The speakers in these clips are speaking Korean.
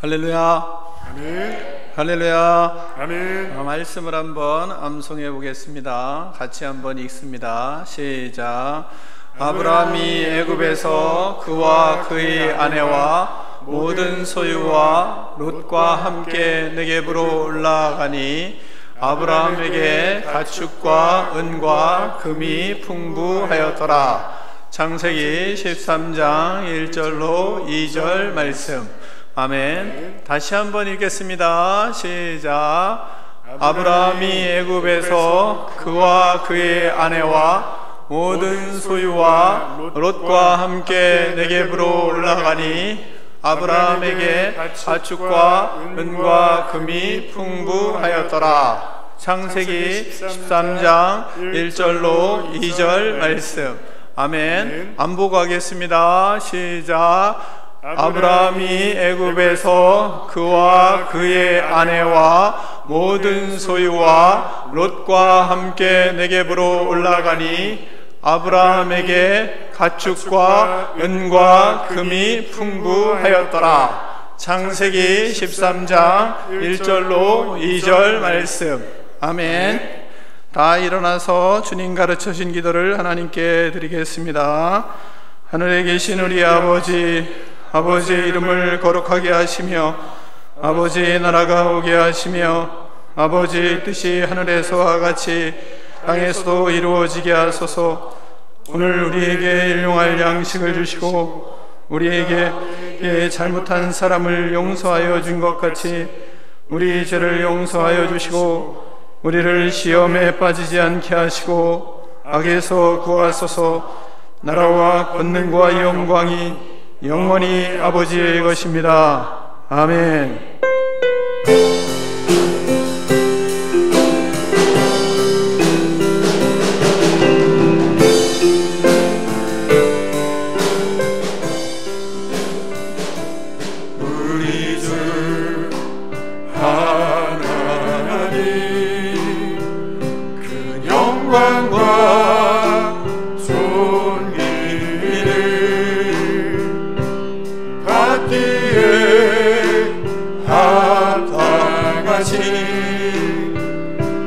할렐루야. 아멘. 할렐루야. 아멘. 말씀을 한번 암송해 보겠습니다. 같이 한번 읽습니다. 시작. 아브라함이 애굽에서 그와 그의 아내와 모든 소유와 롯과 함께 네겝으로 올라가니 아브라함에게 가축과 은과 금이 풍부하였더라. 창세기 13장 1절로 2절 말씀. 아멘. 다시 한번 읽겠습니다. 시작. 아브라함이 애굽에서 그와 그의 아내와 모든 소유와 롯과 함께 네겝으로 올라가니 아브라함에게 가축과 은과 금이 풍부하였더라. 창세기 13장 1절로 2절 말씀. 아멘. 안보고하겠습니다. 시작. 아브라함이 애굽에서 그와 그의 아내와 모든 소유와 롯과 함께 네겝으로 올라가니 아브라함에게 가축과 은과 금이 풍부하였더라. 창세기 13장 1절로 2절 말씀. 아멘. 다 일어나서 주님 가르쳐 주신 기도를 하나님께 드리겠습니다. 하늘에 계신 우리 아버지의 이름을 거룩하게 하시며 아버지의 나라가 오게 하시며 아버지의 뜻이 하늘에서와 같이 땅에서도 이루어지게 하소서. 오늘 우리에게 일용할 양식을 주시고 우리에게 잘못한 사람을 용서하여 준 것 같이 우리 죄를 용서하여 주시고 우리를 시험에 빠지지 않게 하시고 악에서 구하소서. 나라와 권능과 영광이 영원히 아버지의 것입니다. 아멘. 우리 주 하나님 그 영광과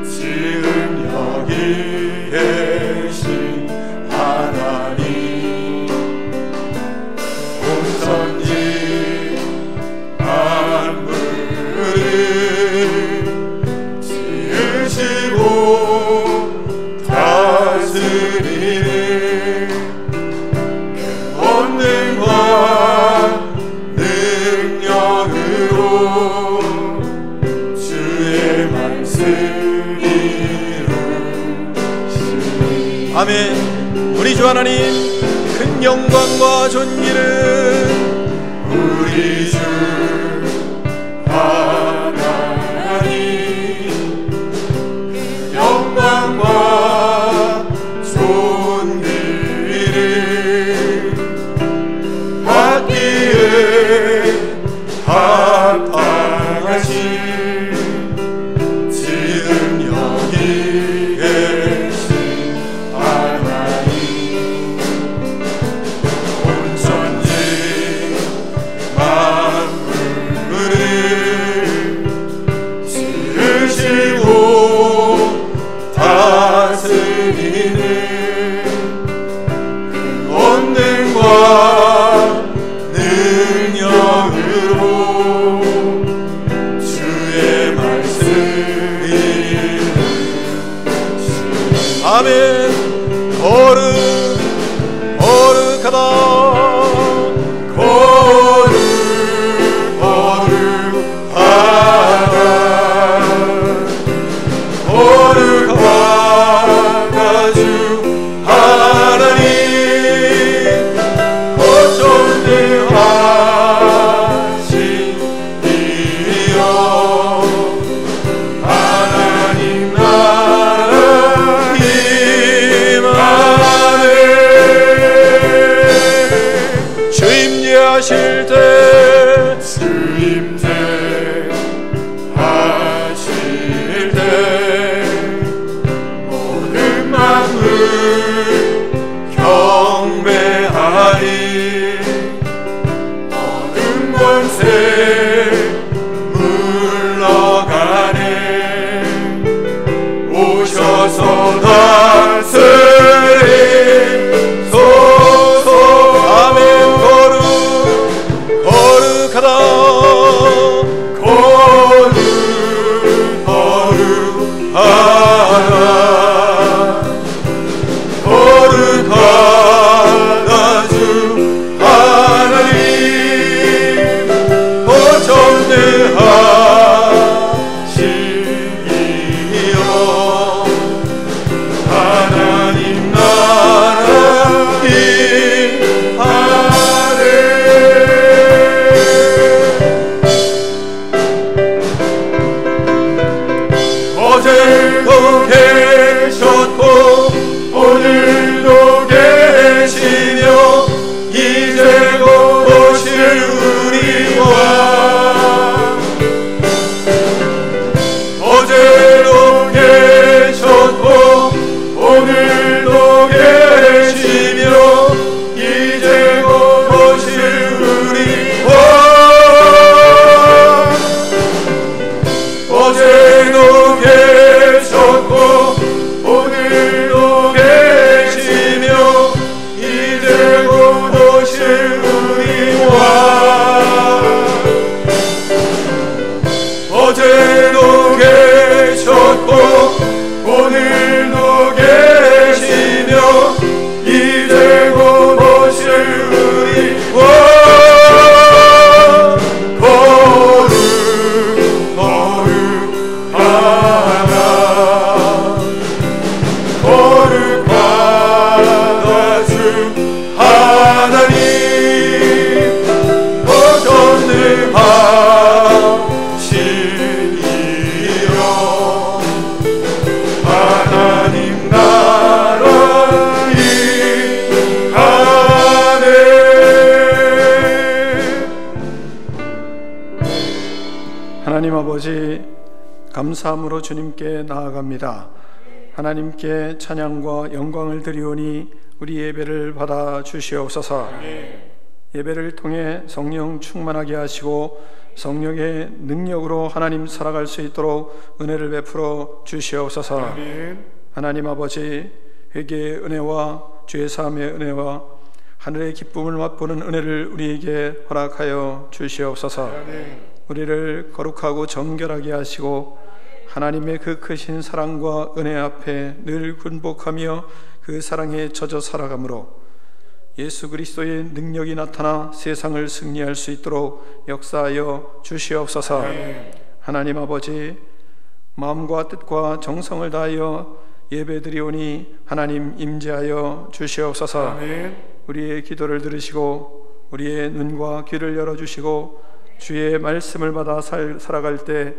지금 여기 계신 하나님 온 천지 만물을 지으시고 다스리는 그 권능과 능력으로 아멘. 우리 주 하나님 큰 영광과 존귀를 우리 주 하나님 그 영광과 존귀를 받기에 합당하신 지금 여기 계신 하나님 온 천지 만물을 지으시고 다스리는 그 권능과 능력으로 주의 말씀이 아멘. 거룩하다. 거룩하다 주 하나님 어존대하신 이여 하나님 나라 임하네. 주임제하실 때 주임제하실 때 모든 만물 경배하리. 모든 권세 거룩하다 거룩하다 주 하나님 전능하시니요 하나님 나라 임하네 어제도 계셨고 오늘도 계시며 이제 곧 오실 우리 왕 어제도 계셨고 오늘도 계시며 이제 곧 오실 우리 왕 어제도 계셨고 오늘도 계시며 이제 곧 오실 우리 왕 어제도 계셨고 오늘도 계시며 이제 곧 오실 우리 왕 거룩하다 주 하나님 전능하시니요 하나님 나라 임하네 하나님 아버지 감사함으로 주님께 나아갑니다. 하나님께 찬양과 영광을 드리오니 우리 예배를 받아 주시옵소서. 예배를 통해 성령 충만하게 하시고 성령의 능력으로 하나님 살아갈 수 있도록 은혜를 베풀어 주시옵소서. 아멘. 하나님 아버지 회개의 은혜와 죄 사함의 은혜와 하늘의 기쁨을 맛보는 은혜를 우리에게 허락하여 주시옵소서. 아멘. 우리를 거룩하고 정결하게 하시고 하나님의 그 크신 사랑과 은혜 앞에 늘 굴복하며 그 사랑에 젖어 살아가므로 예수 그리스도의 능력이 나타나 세상을 승리할 수 있도록 역사하여 주시옵소서. 아멘. 하나님 아버지 마음과 뜻과 정성을 다하여 예배드리오니 하나님 임재하여 주시옵소서. 아멘. 우리의 기도를 들으시고 우리의 눈과 귀를 열어주시고 주의 말씀을 받아 살아갈 때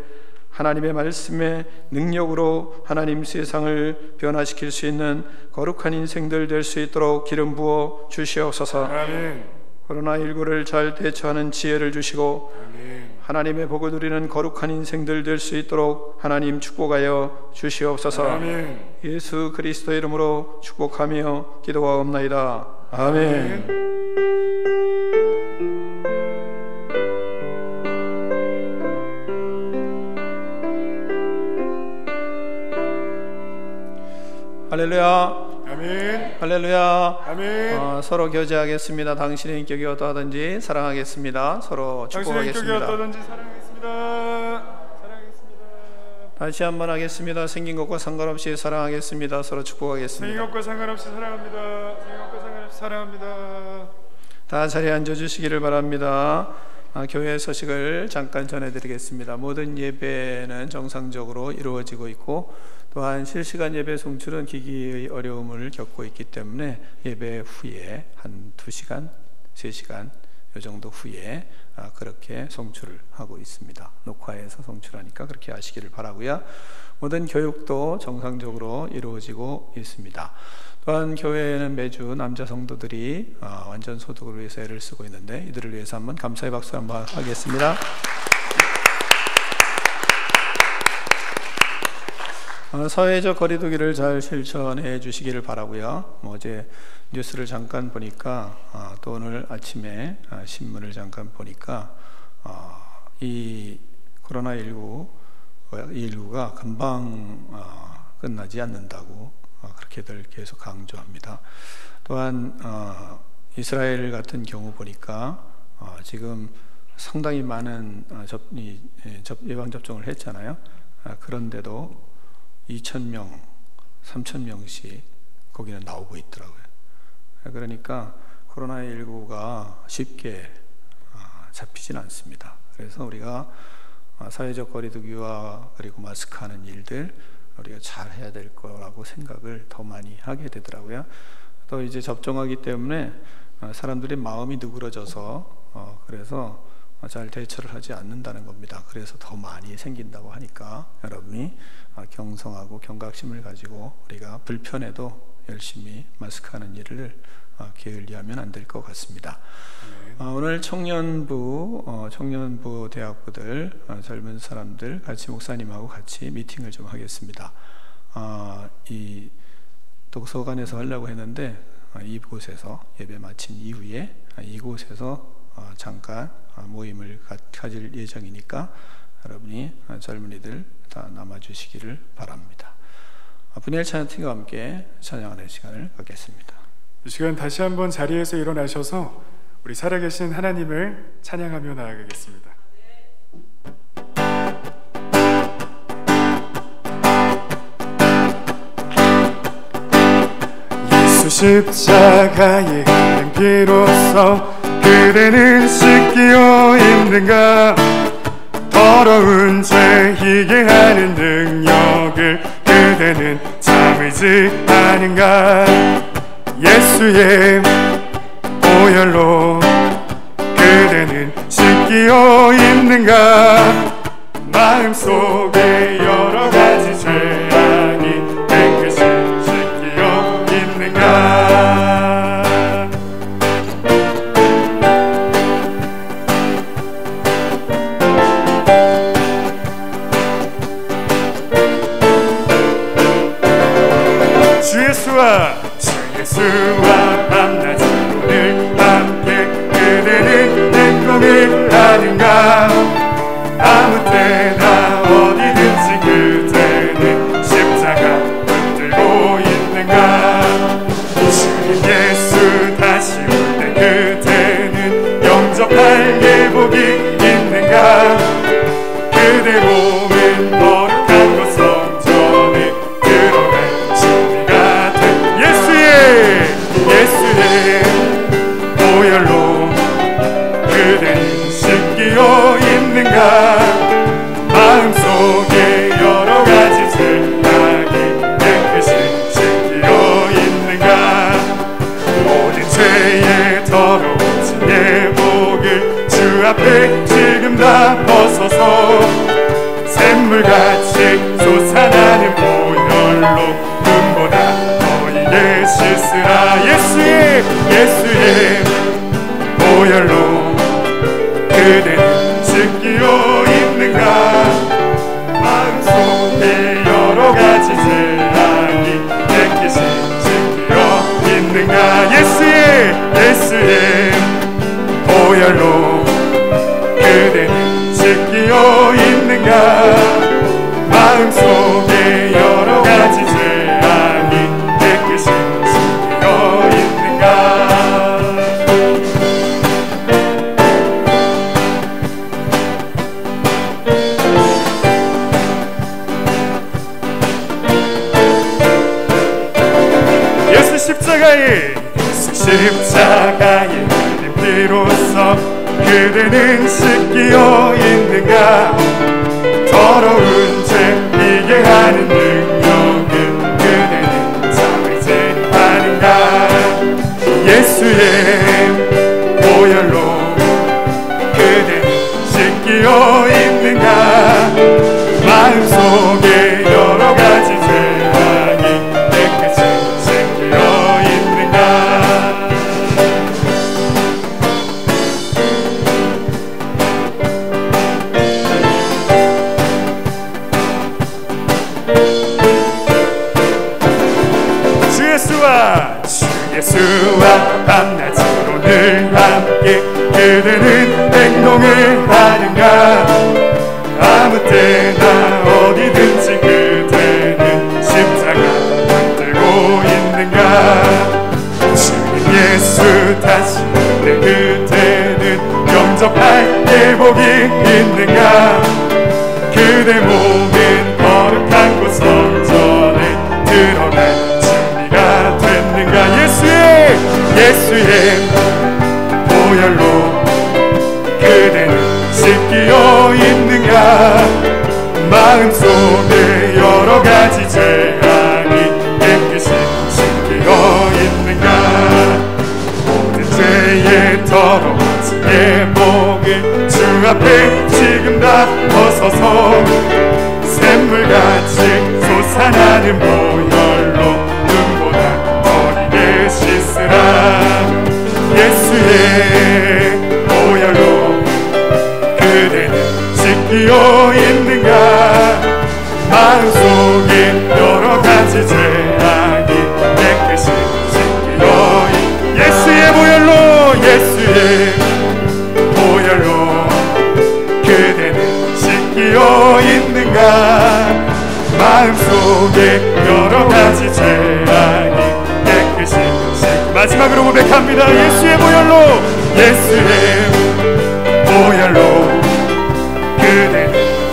하나님의 말씀의 능력으로 하나님 세상을 변화시킬 수 있는 거룩한 인생들 될 수 있도록 기름 부어 주시옵소서. 아멘. 코로나19를 잘 대처하는 지혜를 주시고 아멘. 하나님의 복을 누리는 거룩한 인생들 될 수 있도록 하나님 축복하여 주시옵소서. 아멘. 예수 그리스도의 이름으로 축복하며 기도하옵나이다. 아멘. 할렐루야. 아멘. 할렐루야. 아멘. 서로 교제하겠습니다. 당신의 인격이 어떠하든지 사랑하겠습니다. 서로 당신의 인격이 축복하겠습니다. 어떠든지 사랑하겠습니다. 사랑하겠습니다. 다시 한번 하겠습니다. 생긴 것과 상관없이 사랑하겠습니다. 서로 축복하겠습니다. 생긴 것과 상관없이 사랑합니다. 생긴 것과 상관없이 사랑합니다. 다 자리에 앉아주시기를 바랍니다. 교회 소식을 잠깐 전해드리겠습니다. 모든 예배는 정상적으로 이루어지고 있고 또한 실시간 예배 송출은 기기의 어려움을 겪고 있기 때문에 예배 후에 한 2시간, 3시간 이 정도 후에 그렇게 송출을 하고 있습니다. 녹화해서 송출하니까 그렇게 하시기를 바라고요. 모든 교육도 정상적으로 이루어지고 있습니다. 또한 교회에는 매주 남자 성도들이 완전 소득을 위해서 애를 쓰고 있는데 이들을 위해서 한번 감사의 박수 한번 하겠습니다. 사회적 거리두기를 잘 실천해 주시기를 바라고요. 어제 뉴스를 잠깐 보니까 또 오늘 아침에 신문을 잠깐 보니까 이 코로나19가 금방 끝나지 않는다고 그렇게들 계속 강조합니다. 또한 이스라엘 같은 경우 보니까 지금 상당히 많은 예방접종을 했잖아요. 그런데도 2,000명, 3,000명씩 거기는 나오고 있더라고요. 그러니까 코로나19가 쉽게 잡히진 않습니다. 그래서 우리가 사회적 거리두기와 그리고 마스크하는 일들 우리가 잘 해야 될 거라고 생각을 더 많이 하게 되더라고요. 또 이제 접종하기 때문에 사람들의 마음이 누그러져서 그래서 잘 대처를 하지 않는다는 겁니다. 그래서 더 많이 생긴다고 하니까 여러분이 경성하고 경각심을 가지고 우리가 불편해도 열심히 마스크하는 일을 게을리하면 안 될 것 같습니다. 오늘 청년부 대학부들 젊은 사람들 같이 목사님하고 같이 미팅을 좀 하겠습니다. 이 독서관에서 하려고 했는데 이곳에서 예배 마친 이후에 이곳에서 잠깐 모임을 가질 예정이니까 여러분이 젊은이들 다 남아주시기를 바랍니다. 분열 찬양팀과 함께 찬양하는 시간을 갖겠습니다. 이 시간 다시 한번 자리에서 일어나셔서 우리 살아계신 하나님을 찬양하며 나아가겠습니다. 예수 십자가의 피로써 그대는 씻기어 있는가? 더러운 죄 희게 하는 능력을 그대는 참을지 않은가? 예수의 보혈로 그대는 씻기어 있는가? 마음속에 여러 가지 죄악이 깨끗이 씻기어 있는가? 주 예수와 밤낮으로 늘 함께 그대는 행동을 하는가? 아무 때나 어디든지 그대는 십자가 붙들고 있는가? 주님 예수 다시 올 때 그대는 영접할 예복이 있는가? 그대 몸은 거룩한 것 성전에 들어갈 준비가 된 예수의 보혈로 그대는 씻기어 있는가? 마음속에 여러 가지 죄악이 깨끗이 씻기어 있는가? 모든 죄의 더러워진 예복을 주 앞에 지금 다 벗어서 샘물같이 솟아나는 보혈로 눈보다 너희의 씻으라. 예수의 보혈로 그대는 씻기어 있는가? 마음속에 여러 가지 죄악이 깨끗이 씻기어 있는가? 예수의 보혈로 그대는 씻기어 있는가? 마음속에 여러 가지 죄악이 깨끗이 씻기어 있는가? 예수 십자가의 피로써 그대는 씻기어 있는가? 더러운 죄 희게 하는 능력을 그대는 참을지 않은가? 예수의 보혈로 그대는 씻기어 있는가? 마음속에 여러 가지 죄악이 깨끗이 씻기어 있는가? 주 예수와 밤낮으로 늘 함께 그대는 행동을 하는가? 아무 때나 어디든지 그대는 십자가 붙들고 있는가? 주님 예수 다시 올 때 그대는 영접할 회복이 있는가? 그대 몸은 거룩한 곳 성전에 들어갈 준비가 됐는가? 예수의 보혈로 그대는 씻기어 있는가? 마음속에 여러 가지 죄악이 깨끗이 씻기어 있는가? 모든 죄의 더러워진 예복을 주 앞에 지금 다 벗어서 샘물같이 솟아나는 보혈로 눈보다 더리게 씻으라. 예수의 보혈로 그대는 씻기어 있는가? 마음속에 여러 가지 죄악이 깨끗이 씻기어 예수의 보혈로 그대는 씻기어 있는가? 마음속에 여러 가지 죄악이 깨끗이 씻기 마지막으로 고백합니다. 예수의 보혈로 그대는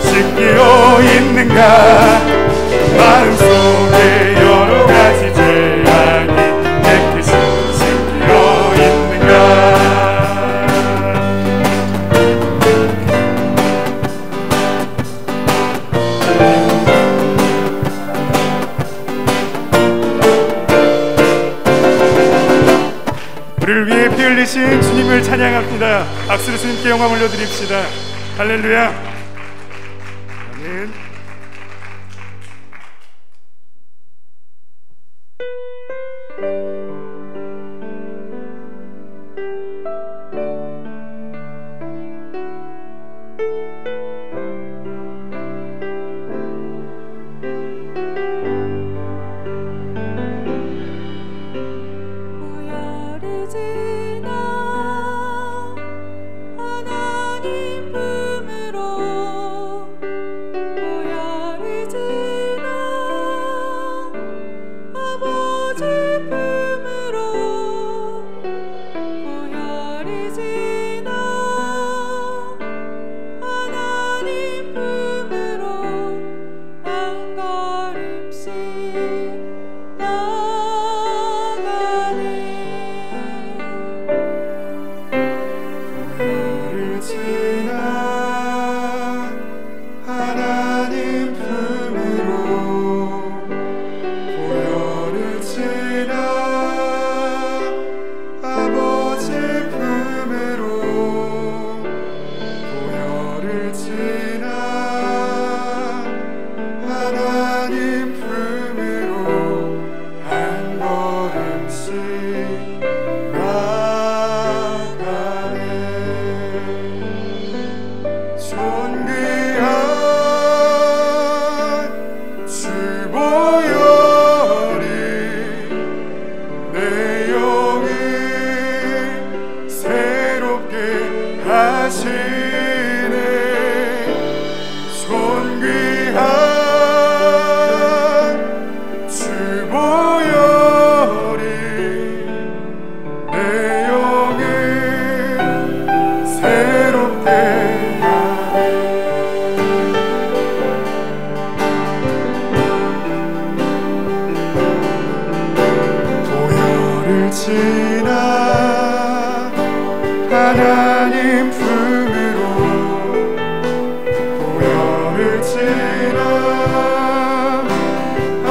씻기어 있는가? 마음속에 여러 가지 죄악이 깨끗이 씻기어 있는가? 우리를 위해 피 흘리신 주님을 찬양합니다. 박수로 주님께 영광 올려드립시다. 할렐루야. 아멘. 하나님 품으로 보혈을 지나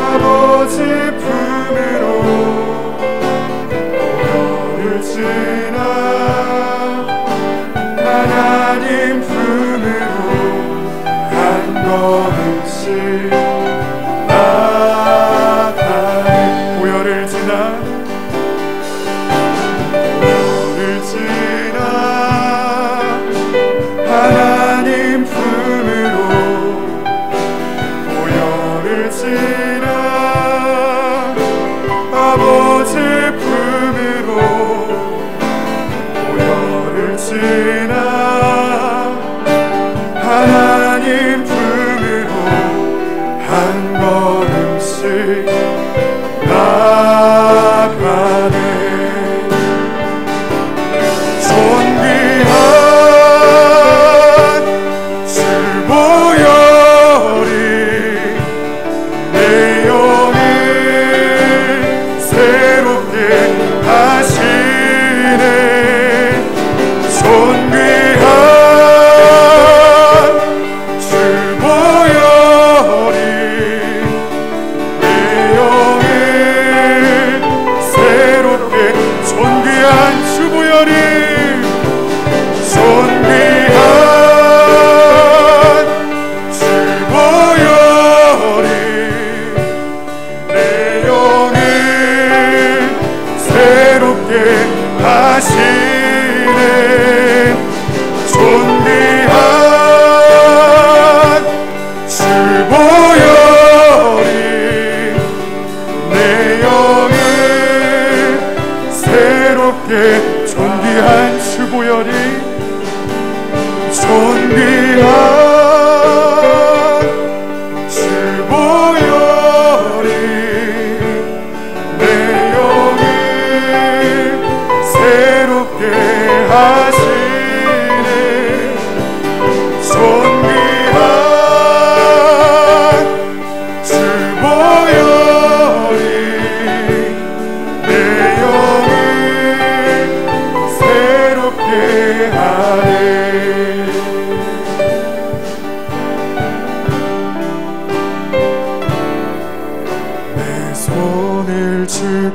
아버지 품으로 보혈을 지나 하나님 품으로 한 걸음씩 나가네. 보혈을 지나 하나님 품으로 보혈을 지나 아버지 품으로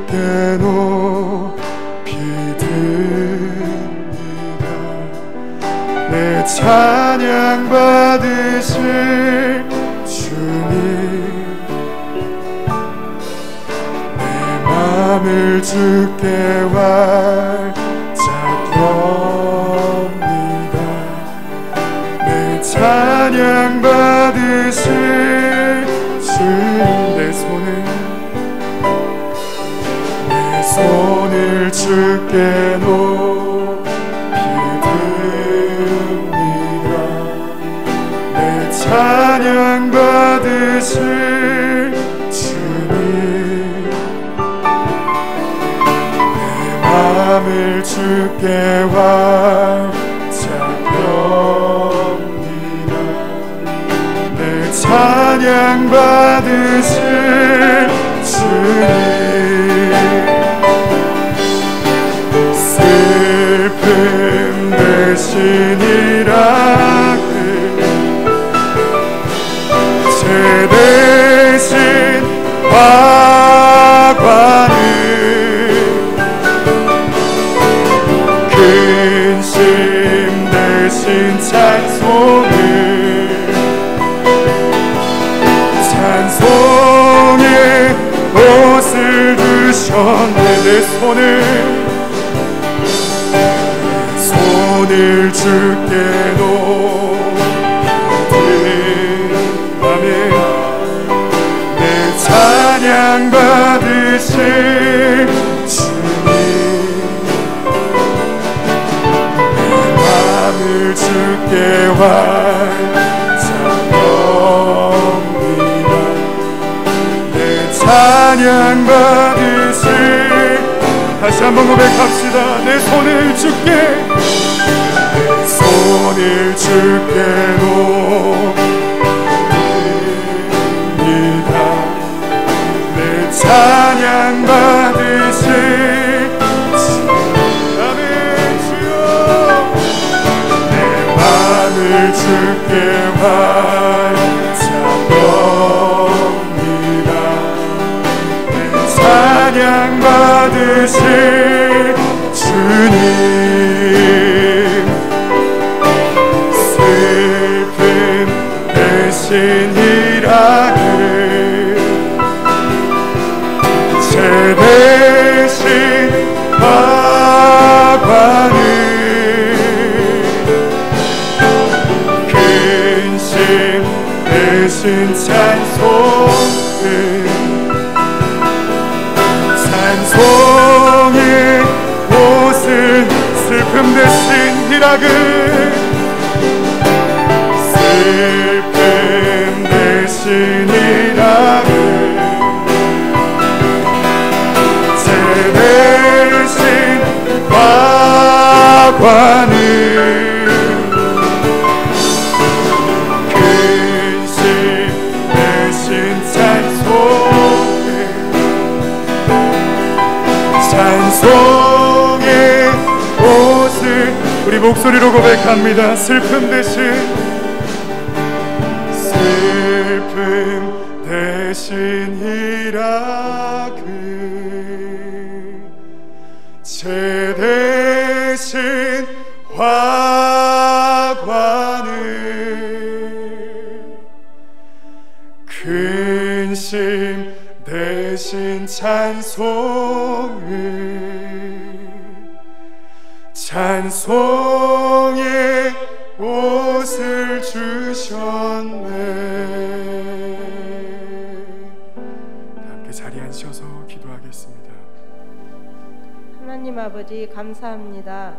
주께 높이 듭니다. 내 찬양 받으실 주님, 내 맘을 주께 활짝 엽니다. 내 찬양 받으실 주님, 내 손을 주께 높이 듭니다. 내 찬양 받으실 주님, 내 맘을 주께 활짝 엽니다. 내 찬양 받으실 주님, 슬픔 대신이라 제 대신 화관을 근심 대신 찬송을 찬송의 옷을 주셨네. 내 손을 주께 높이하며 내 찬양 받으실 주님, 내 맘을 주께 활짝 엽니다. 내 찬양 받으실, 다시 한번 고백합시다. 내 손을 주께 높입니다. 내 찬양 받으실 주님, 주여, 내 맘을 주께 활짝 엽니다. 내 찬양 받으실 주님, 슬픔 대신 희락을 제 대신 화관을 근심 대신 찬송의 옷을, 슬픔 대신 희락을, 슬픔 대신 희락을 제 대신 화관을 근심 대신 찬송의 옷을, 우리 목소리로 고백합니다. 슬픔 대신 희락을 제 대신 화관을 근심 대신 찬송의 옷을 주셨네. 함께 자리에 앉으셔서 기도하겠습니다. 하나님 아버지 감사합니다.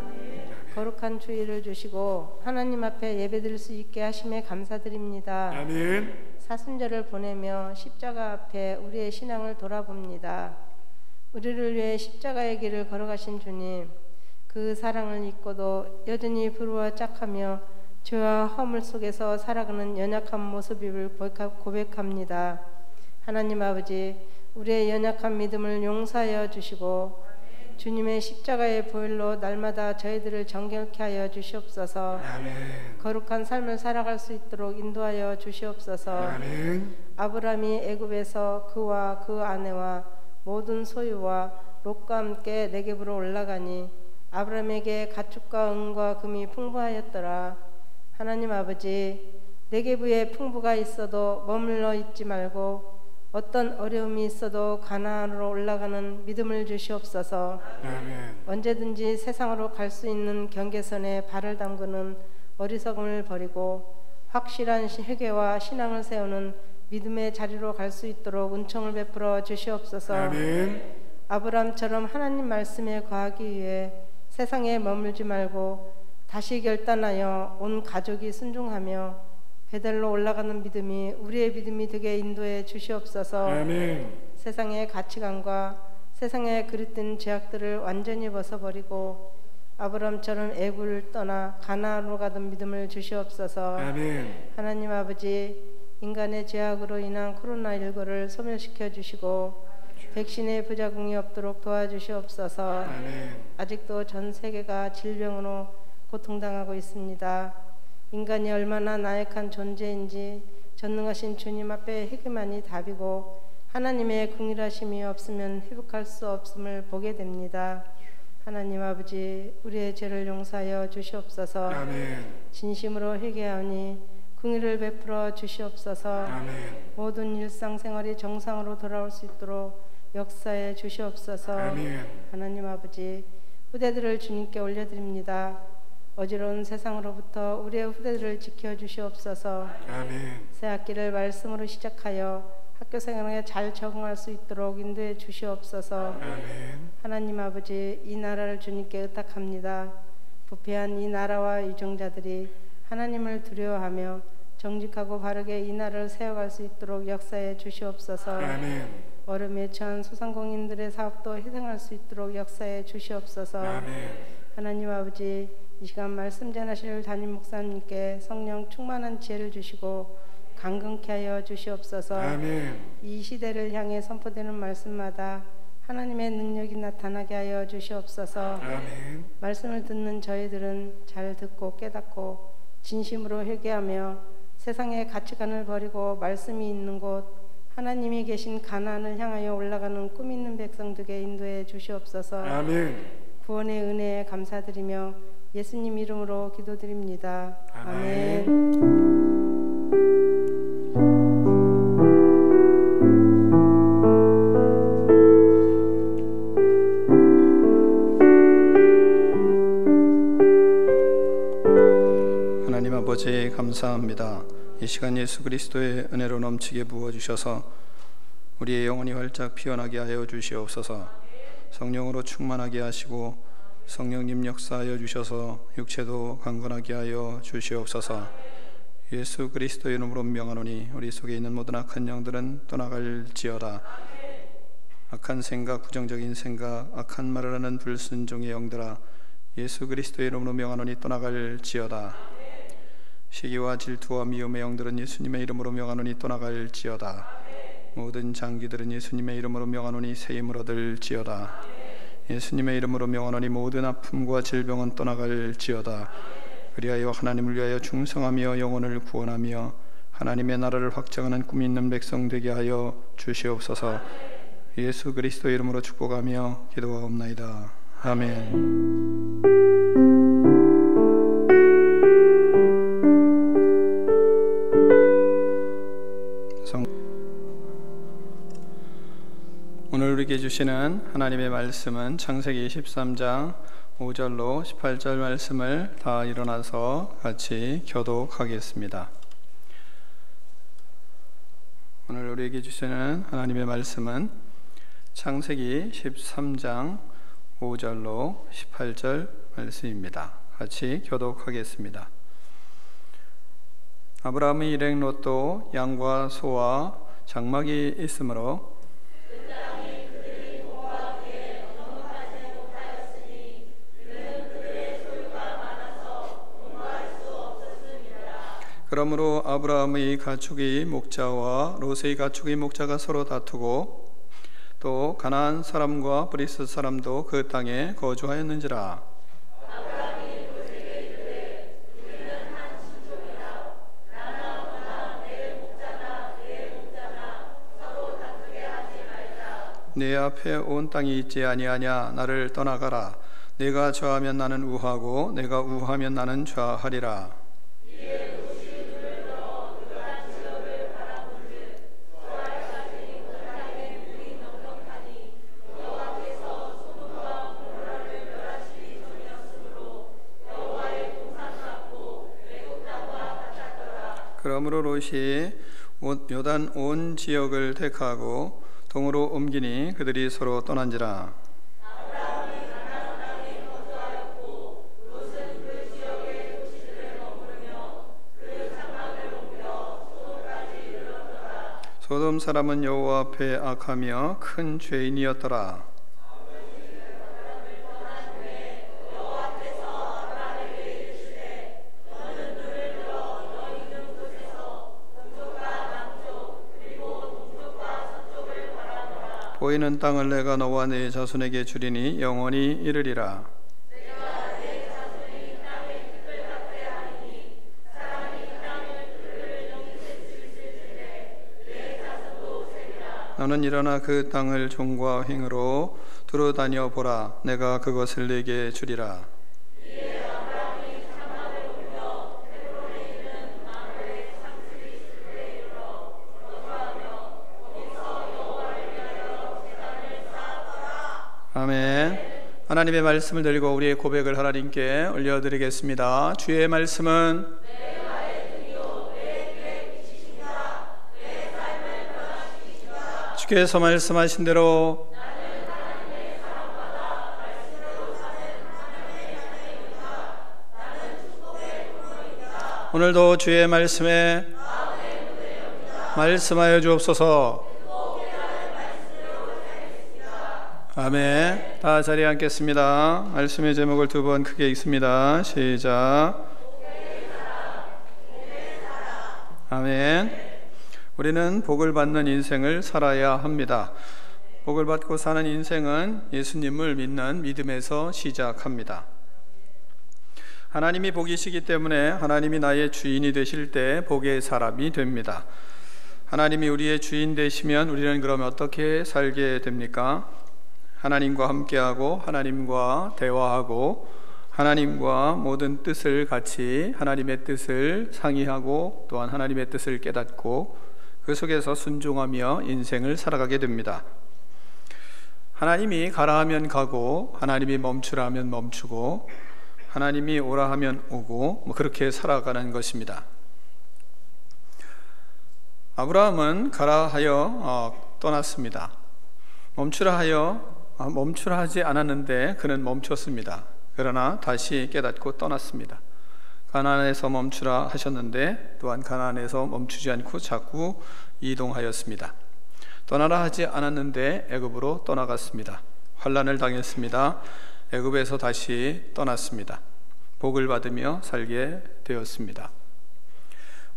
거룩한 주일을 주시고 하나님 앞에 예배드릴 수 있게 하심에 감사드립니다. 아멘. 사순절을 보내며 십자가 앞에 우리의 신앙을 돌아봅니다. 우리를 위해 십자가의 길을 걸어가신 주님, 그 사랑을 잊고도 여전히 불우와 짝하며 죄와 허물 속에서 살아가는 연약한 모습임을 고백합니다. 하나님 아버지, 우리의 연약한 믿음을 용서하여 주시고 주님의 십자가의 보혈로 날마다 저희들을 정결케 하여 주시옵소서. 아멘. 거룩한 삶을 살아갈 수 있도록 인도하여 주시옵소서. 아멘. 아브라함이 애굽에서 그와 그 아내와 모든 소유와 롯과 함께 네겝으로 올라가니 아브라함에게 가축과 은과 금이 풍부하였더라. 하나님 아버지, 네겝에 풍부가 있어도 머물러 있지 말고 어떤 어려움이 있어도 가나안으로 올라가는 믿음을 주시옵소서. 아멘. 언제든지 세상으로 갈 수 있는 경계선에 발을 담그는 어리석음을 버리고 확실한 회개와 신앙을 세우는 믿음의 자리로 갈 수 있도록 은총을 베풀어 주시옵소서. 아멘. 아브라함처럼 하나님 말씀에 거하기 위해 세상에 머물지 말고 다시 결단하여 온 가족이 순종하며 베델로 올라가는 믿음이 우리의 믿음이 되게 인도해 주시옵소서. 아멘. 세상의 가치관과 세상에 그릇된 죄악들을 완전히 벗어버리고 아브라함처럼 애굽을 떠나 가나안으로 가던 믿음을 주시옵소서. 아멘. 하나님 아버지, 인간의 죄악으로 인한 코로나19를 소멸시켜 주시고 백신의 부작용이 없도록 도와주시옵소서. 아멘. 아직도 전 세계가 질병으로 고통당하고 있습니다. 인간이 얼마나 나약한 존재인지 전능하신 주님 앞에 회개만이 답이고 하나님의 긍휼하심이 없으면 회복할 수 없음을 보게 됩니다. 하나님 아버지, 우리의 죄를 용서하여 주시옵소서. 아멘. 진심으로 회개하오니 긍휼을 베풀어 주시옵소서. 아멘. 모든 일상생활이 정상으로 돌아올 수 있도록 역사해 주시옵소서. 아멘. 하나님 아버지, 후대들을 주님께 올려드립니다. 어지러운 세상으로부터 우리의 후대들을 지켜주시옵소서. 아멘. 새 학기를 말씀으로 시작하여 학교 생활에 잘 적응할 수 있도록 인도해 주시옵소서. 아멘. 하나님 아버지, 이 나라를 주님께 의탁합니다. 부패한 이 나라와 유종자들이 하나님을 두려워하며 정직하고 바르게 이 나라를 세워갈 수 있도록 역사해 주시옵소서. 아멘. 어려움에 처한 소상공인들의 사업도 희생할 수 있도록 역사해 주시옵소서. 아멘. 하나님 아버지, 이 시간 말씀 전하실 담임 목사님께 성령 충만한 지혜를 주시고 강건케 하여 주시옵소서. 아멘. 이 시대를 향해 선포되는 말씀마다 하나님의 능력이 나타나게 하여 주시옵소서. 아멘. 말씀을 듣는 저희들은 잘 듣고 깨닫고 진심으로 회개하며 세상의 가치관을 버리고 말씀이 있는 곳 하나님이 계신 가나안을 향하여 올라가는 꿈 있는 백성 되게 인도해 주시옵소서. 아멘. 구원의 은혜에 감사드리며 예수님 이름으로 기도드립니다. 아멘. 하나님 아버지, 감사합니다. 이 시간 예수 그리스도의 은혜로 넘치게 부어주셔서 우리의 영혼이 활짝 피어나게 하여 주시옵소서. 성령으로 충만하게 하시고 성령님 역사하여 주셔서 육체도 강건하게 하여 주시옵소서. 예수 그리스도의 이름으로 명하노니 우리 속에 있는 모든 악한 영들은 떠나갈지어다. 악한 생각, 부정적인 생각, 악한 말을 하는 불순종의 영들아, 예수 그리스도의 이름으로 명하노니 떠나갈지어다. 시기와 질투와 미움의 영들은 예수님의 이름으로 명하노니 떠나갈지어다. 모든 장기들은 예수님의 이름으로 명하노니 새 힘을 얻을지어다. 예수님의 이름으로 명하노니 모든 아픔과 질병은 떠나갈지어다. 그리하여 하나님을 위하여 충성하며 영혼을 구원하며 하나님의 나라를 확장하는 꿈이 있는 백성 되게 하여 주시옵소서. 예수 그리스도의 이름으로 축복하며 기도하옵나이다. 아멘. 오늘 우리에게 주시는 하나님의 말씀은 창세기 13장 5절로 18절 말씀을 다 일어나서 같이 교독하겠습니다. 오늘 우리에게 주시는 하나님의 말씀은 창세기 13장 5절로 18절 말씀입니다. 같이 교독하겠습니다. 아브라함의 일행 롯도 양과 소와 장막이 있으므로 그러므로 아브라함의 가축의 목자와 롯의 가축의 목자가 서로 다투고 또 가나안 사람과 브리스 사람도 그 땅에 거주하였는지라. 내 앞에 온 땅이 있지 아니하냐. 나를 떠나가라. 내가 좌하면 나는 우하고 내가 우하면 나는 좌하리라. 그러므로 롯이 요단 온 지역을 택하고 동으로 옮기니 그들이 서로 떠난지라. 소돔 사람은 여호와 앞에 악하며 큰 죄인이었더라. 보이는 땅을 내가 너와 네 자손에게 주리니 영원히 이르리라. 너는 일어나 그 땅을 종과 횡으로 두루다녀 보라. 내가 그것을 네게 주리라. 아멘. 하나님의 말씀을 들고 우리의 고백을 하나님께 올려드리겠습니다. 주의 말씀은 주께서 말씀하신 대로 오늘도 주의 말씀에 말씀하여 주옵소서. 아멘. 다 자리에 앉겠습니다. 말씀의 제목을 두 번 크게 읽습니다. 시작. 아멘. 우리는 복을 받는 인생을 살아야 합니다. 복을 받고 사는 인생은 예수님을 믿는 믿음에서 시작합니다. 하나님이 복이시기 때문에 하나님이 나의 주인이 되실 때 복의 사람이 됩니다. 하나님이 우리의 주인 되시면 우리는 그럼 어떻게 살게 됩니까? 하나님과 함께하고 하나님과 대화하고 하나님과 모든 뜻을 같이 하나님의 뜻을 상의하고 또한 하나님의 뜻을 깨닫고 그 속에서 순종하며 인생을 살아가게 됩니다. 하나님이 가라 하면 가고 하나님이 멈추라 하면 멈추고 하나님이 오라 하면 오고 그렇게 살아가는 것입니다. 아브라함은 가라 하여 떠났습니다. 멈추라 하지 않았는데 그는 멈췄습니다. 그러나 다시 깨닫고 떠났습니다. 가나안에서 멈추라 하셨는데 또한 가나안에서 멈추지 않고 자꾸 이동하였습니다. 떠나라 하지 않았는데 애굽으로 떠나갔습니다. 환난을 당했습니다. 애굽에서 다시 떠났습니다. 복을 받으며 살게 되었습니다.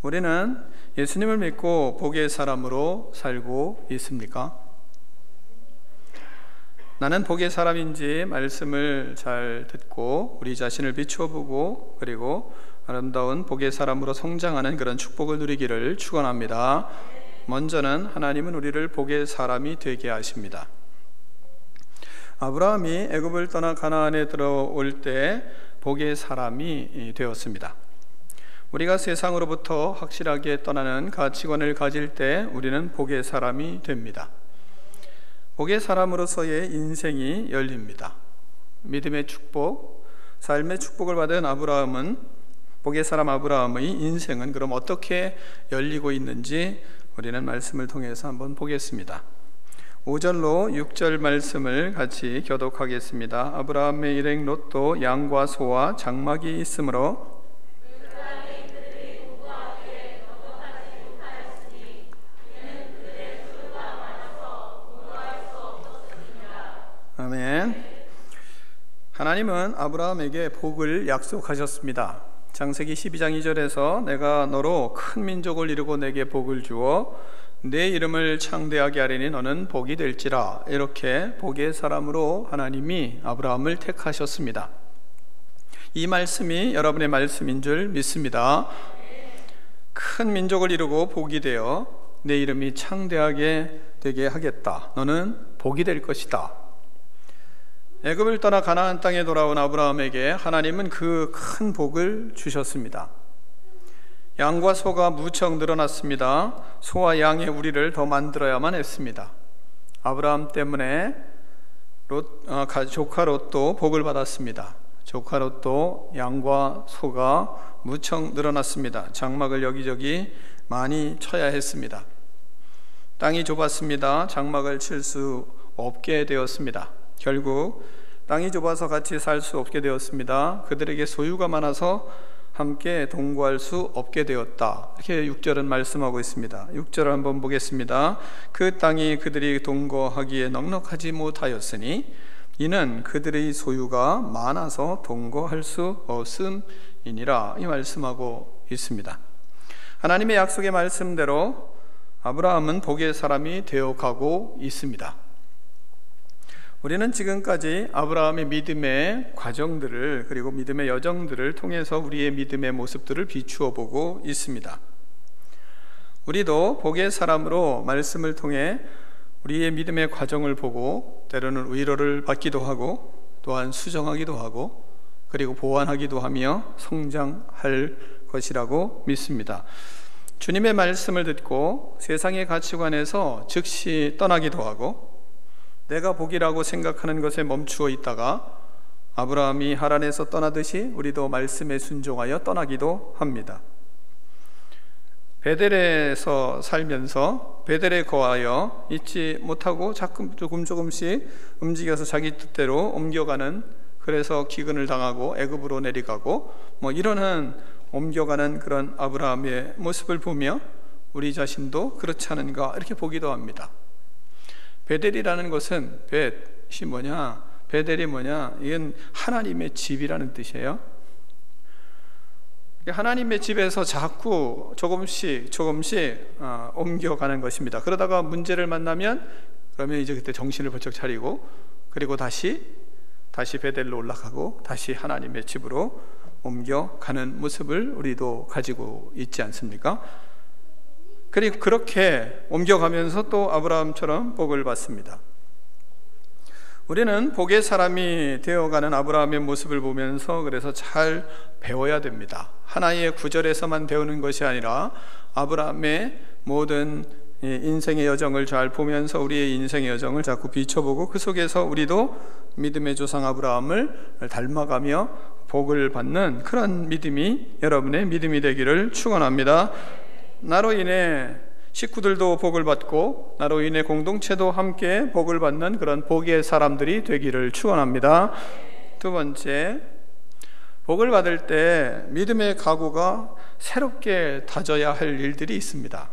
우리는 예수님을 믿고 복의 사람으로 살고 있습니까? 나는 복의 사람인지 말씀을 잘 듣고 우리 자신을 비춰보고 그리고 아름다운 복의 사람으로 성장하는 그런 축복을 누리기를 축원합니다. 먼저는 하나님은 우리를 복의 사람이 되게 하십니다. 아브라함이 애굽을 떠나 가나안에 들어올 때 복의 사람이 되었습니다. 우리가 세상으로부터 확실하게 떠나는 가치관을 가질 때 우리는 복의 사람이 됩니다. 복의 사람으로서의 인생이 열립니다. 믿음의 축복, 삶의 축복을 받은 아브라함은 복의 사람 아브라함의 인생은 그럼 어떻게 열리고 있는지 우리는 말씀을 통해서 한번 보겠습니다. 5절로 6절 말씀을 같이 교독하겠습니다. 아브라함의 일행 롯도 양과 소와 장막이 있으므로 아멘. 하나님은 아브라함에게 복을 약속하셨습니다. 창세기 12장 2절에서 내가 너로 큰 민족을 이루고 내게 복을 주어 내 이름을 창대하게 하리니 너는 복이 될지라. 이렇게 복의 사람으로 하나님이 아브라함을 택하셨습니다. 이 말씀이 여러분의 말씀인 줄 믿습니다. 큰 민족을 이루고 복이 되어 내 이름이 창대하게 되게 하겠다. 너는 복이 될 것이다. 애굽을 떠나 가나안 땅에 돌아온 아브라함에게 하나님은 그 큰 복을 주셨습니다. 양과 소가 무척 늘어났습니다. 소와 양의 우리를 더 만들어야만 했습니다. 아브라함 때문에 조카 롯도 복을 받았습니다. 조카 롯도 양과 소가 무척 늘어났습니다. 장막을 여기저기 많이 쳐야 했습니다. 땅이 좁았습니다. 장막을 칠 수 없게 되었습니다. 결국 땅이 좁아서 같이 살 수 없게 되었습니다. 그들에게 소유가 많아서 함께 동거할 수 없게 되었다. 이렇게 6절은 말씀하고 있습니다. 6절을 한번 보겠습니다. 그 땅이 그들이 동거하기에 넉넉하지 못하였으니 이는 그들의 소유가 많아서 동거할 수 없음이니라. 이 말씀하고 있습니다. 하나님의 약속의 말씀대로 아브라함은 복의 사람이 되어가고 있습니다. 우리는 지금까지 아브라함의 믿음의 과정들을, 그리고 믿음의 여정들을 통해서 우리의 믿음의 모습들을 비추어 보고 있습니다. 우리도 복의 사람으로 말씀을 통해 우리의 믿음의 과정을 보고 때로는 위로를 받기도 하고 또한 수정하기도 하고 그리고 보완하기도 하며 성장할 것이라고 믿습니다. 주님의 말씀을 듣고 세상의 가치관에서 즉시 떠나기도 하고 내가 복이라고 생각하는 것에 멈추어 있다가 아브라함이 하란에서 떠나듯이 우리도 말씀에 순종하여 떠나기도 합니다. 베델에서 살면서 베델에 거하여 있지 못하고 조금씩 움직여서 자기 뜻대로 옮겨가는, 그래서 기근을 당하고 애굽으로 내려가고 이러는 옮겨가는 그런 아브라함의 모습을 보며 우리 자신도 그렇지 않은가 이렇게 보기도 합니다. 베델이라는 것은 벳이 뭐냐? 베델이 뭐냐? 이건 하나님의 집이라는 뜻이에요. 하나님의 집에서 자꾸 조금씩 옮겨가는 것입니다. 그러다가 문제를 만나면 그러면 이제 그때 정신을 번쩍 차리고 그리고 다시 베델로 올라가고 다시 하나님의 집으로 옮겨가는 모습을 우리도 가지고 있지 않습니까? 그리고 그렇게 옮겨가면서 또 아브라함처럼 복을 받습니다. 우리는 복의 사람이 되어가는 아브라함의 모습을 보면서 그래서 잘 배워야 됩니다. 하나의 구절에서만 배우는 것이 아니라 아브라함의 모든 인생의 여정을 잘 보면서 우리의 인생의 여정을 자꾸 비춰보고 그 속에서 우리도 믿음의 조상 아브라함을 닮아가며 복을 받는 그런 믿음이 여러분의 믿음이 되기를 축원합니다. 나로 인해 식구들도 복을 받고 나로 인해 공동체도 함께 복을 받는 그런 복의 사람들이 되기를 축원합니다. 두 번째, 복을 받을 때 믿음의 각오가 새롭게 다져야 할 일들이 있습니다.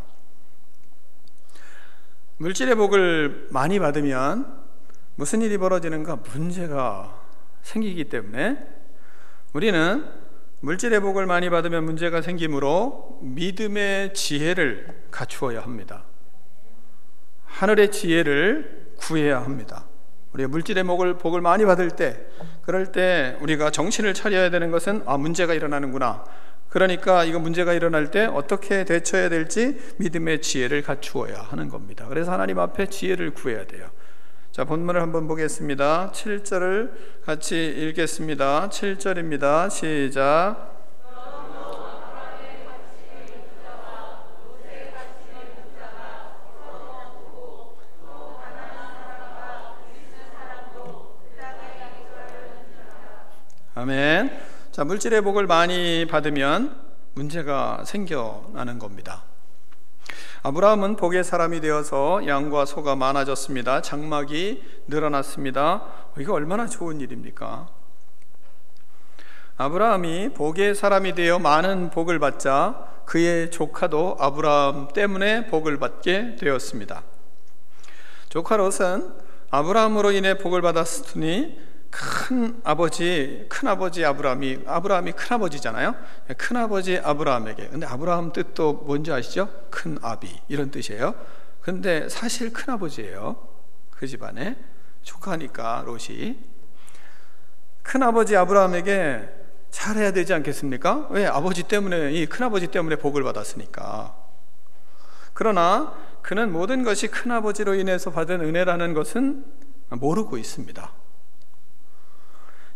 물질의 복을 많이 받으면 무슨 일이 벌어지는가? 문제가 생기기 때문에 우리는 물질의 복을 많이 받으면 문제가 생기므로 믿음의 지혜를 갖추어야 합니다. 하늘의 지혜를 구해야 합니다. 우리가 물질의 복을 많이 받을 때, 그럴 때 우리가 정신을 차려야 되는 것은 문제가 일어나는구나. 그러니까 이거 문제가 일어날 때 어떻게 대처해야 될지 믿음의 지혜를 갖추어야 하는 겁니다. 그래서 하나님 앞에 지혜를 구해야 돼요. 자, 본문을 한번 보겠습니다. 7절을 같이 읽겠습니다. 7절입니다. 시작. 아멘. 자, 물질의 복을 많이 받으면 문제가 생겨나는 겁니다. 아브라함은 복의 사람이 되어서 양과 소가 많아졌습니다. 장막이 늘어났습니다. 이거 얼마나 좋은 일입니까? 아브라함이 복의 사람이 되어 많은 복을 받자 그의 조카도 아브라함 때문에 복을 받게 되었습니다. 조카 롯은 아브라함으로 인해 복을 받았으니 큰아버지 아브라함이 큰아버지잖아요. 큰아버지 아브라함에게, 근데 아브라함 뜻도 뭔지 아시죠? 큰아비, 이런 뜻이에요. 근데 사실 큰아버지예요. 그 집안에 조카니까 롯이 큰아버지 아브라함에게 잘해야 되지 않겠습니까? 왜? 아버지 때문에, 이 큰아버지 때문에 복을 받았으니까. 그러나 그는 모든 것이 큰아버지로 인해서 받은 은혜라는 것은 모르고 있습니다.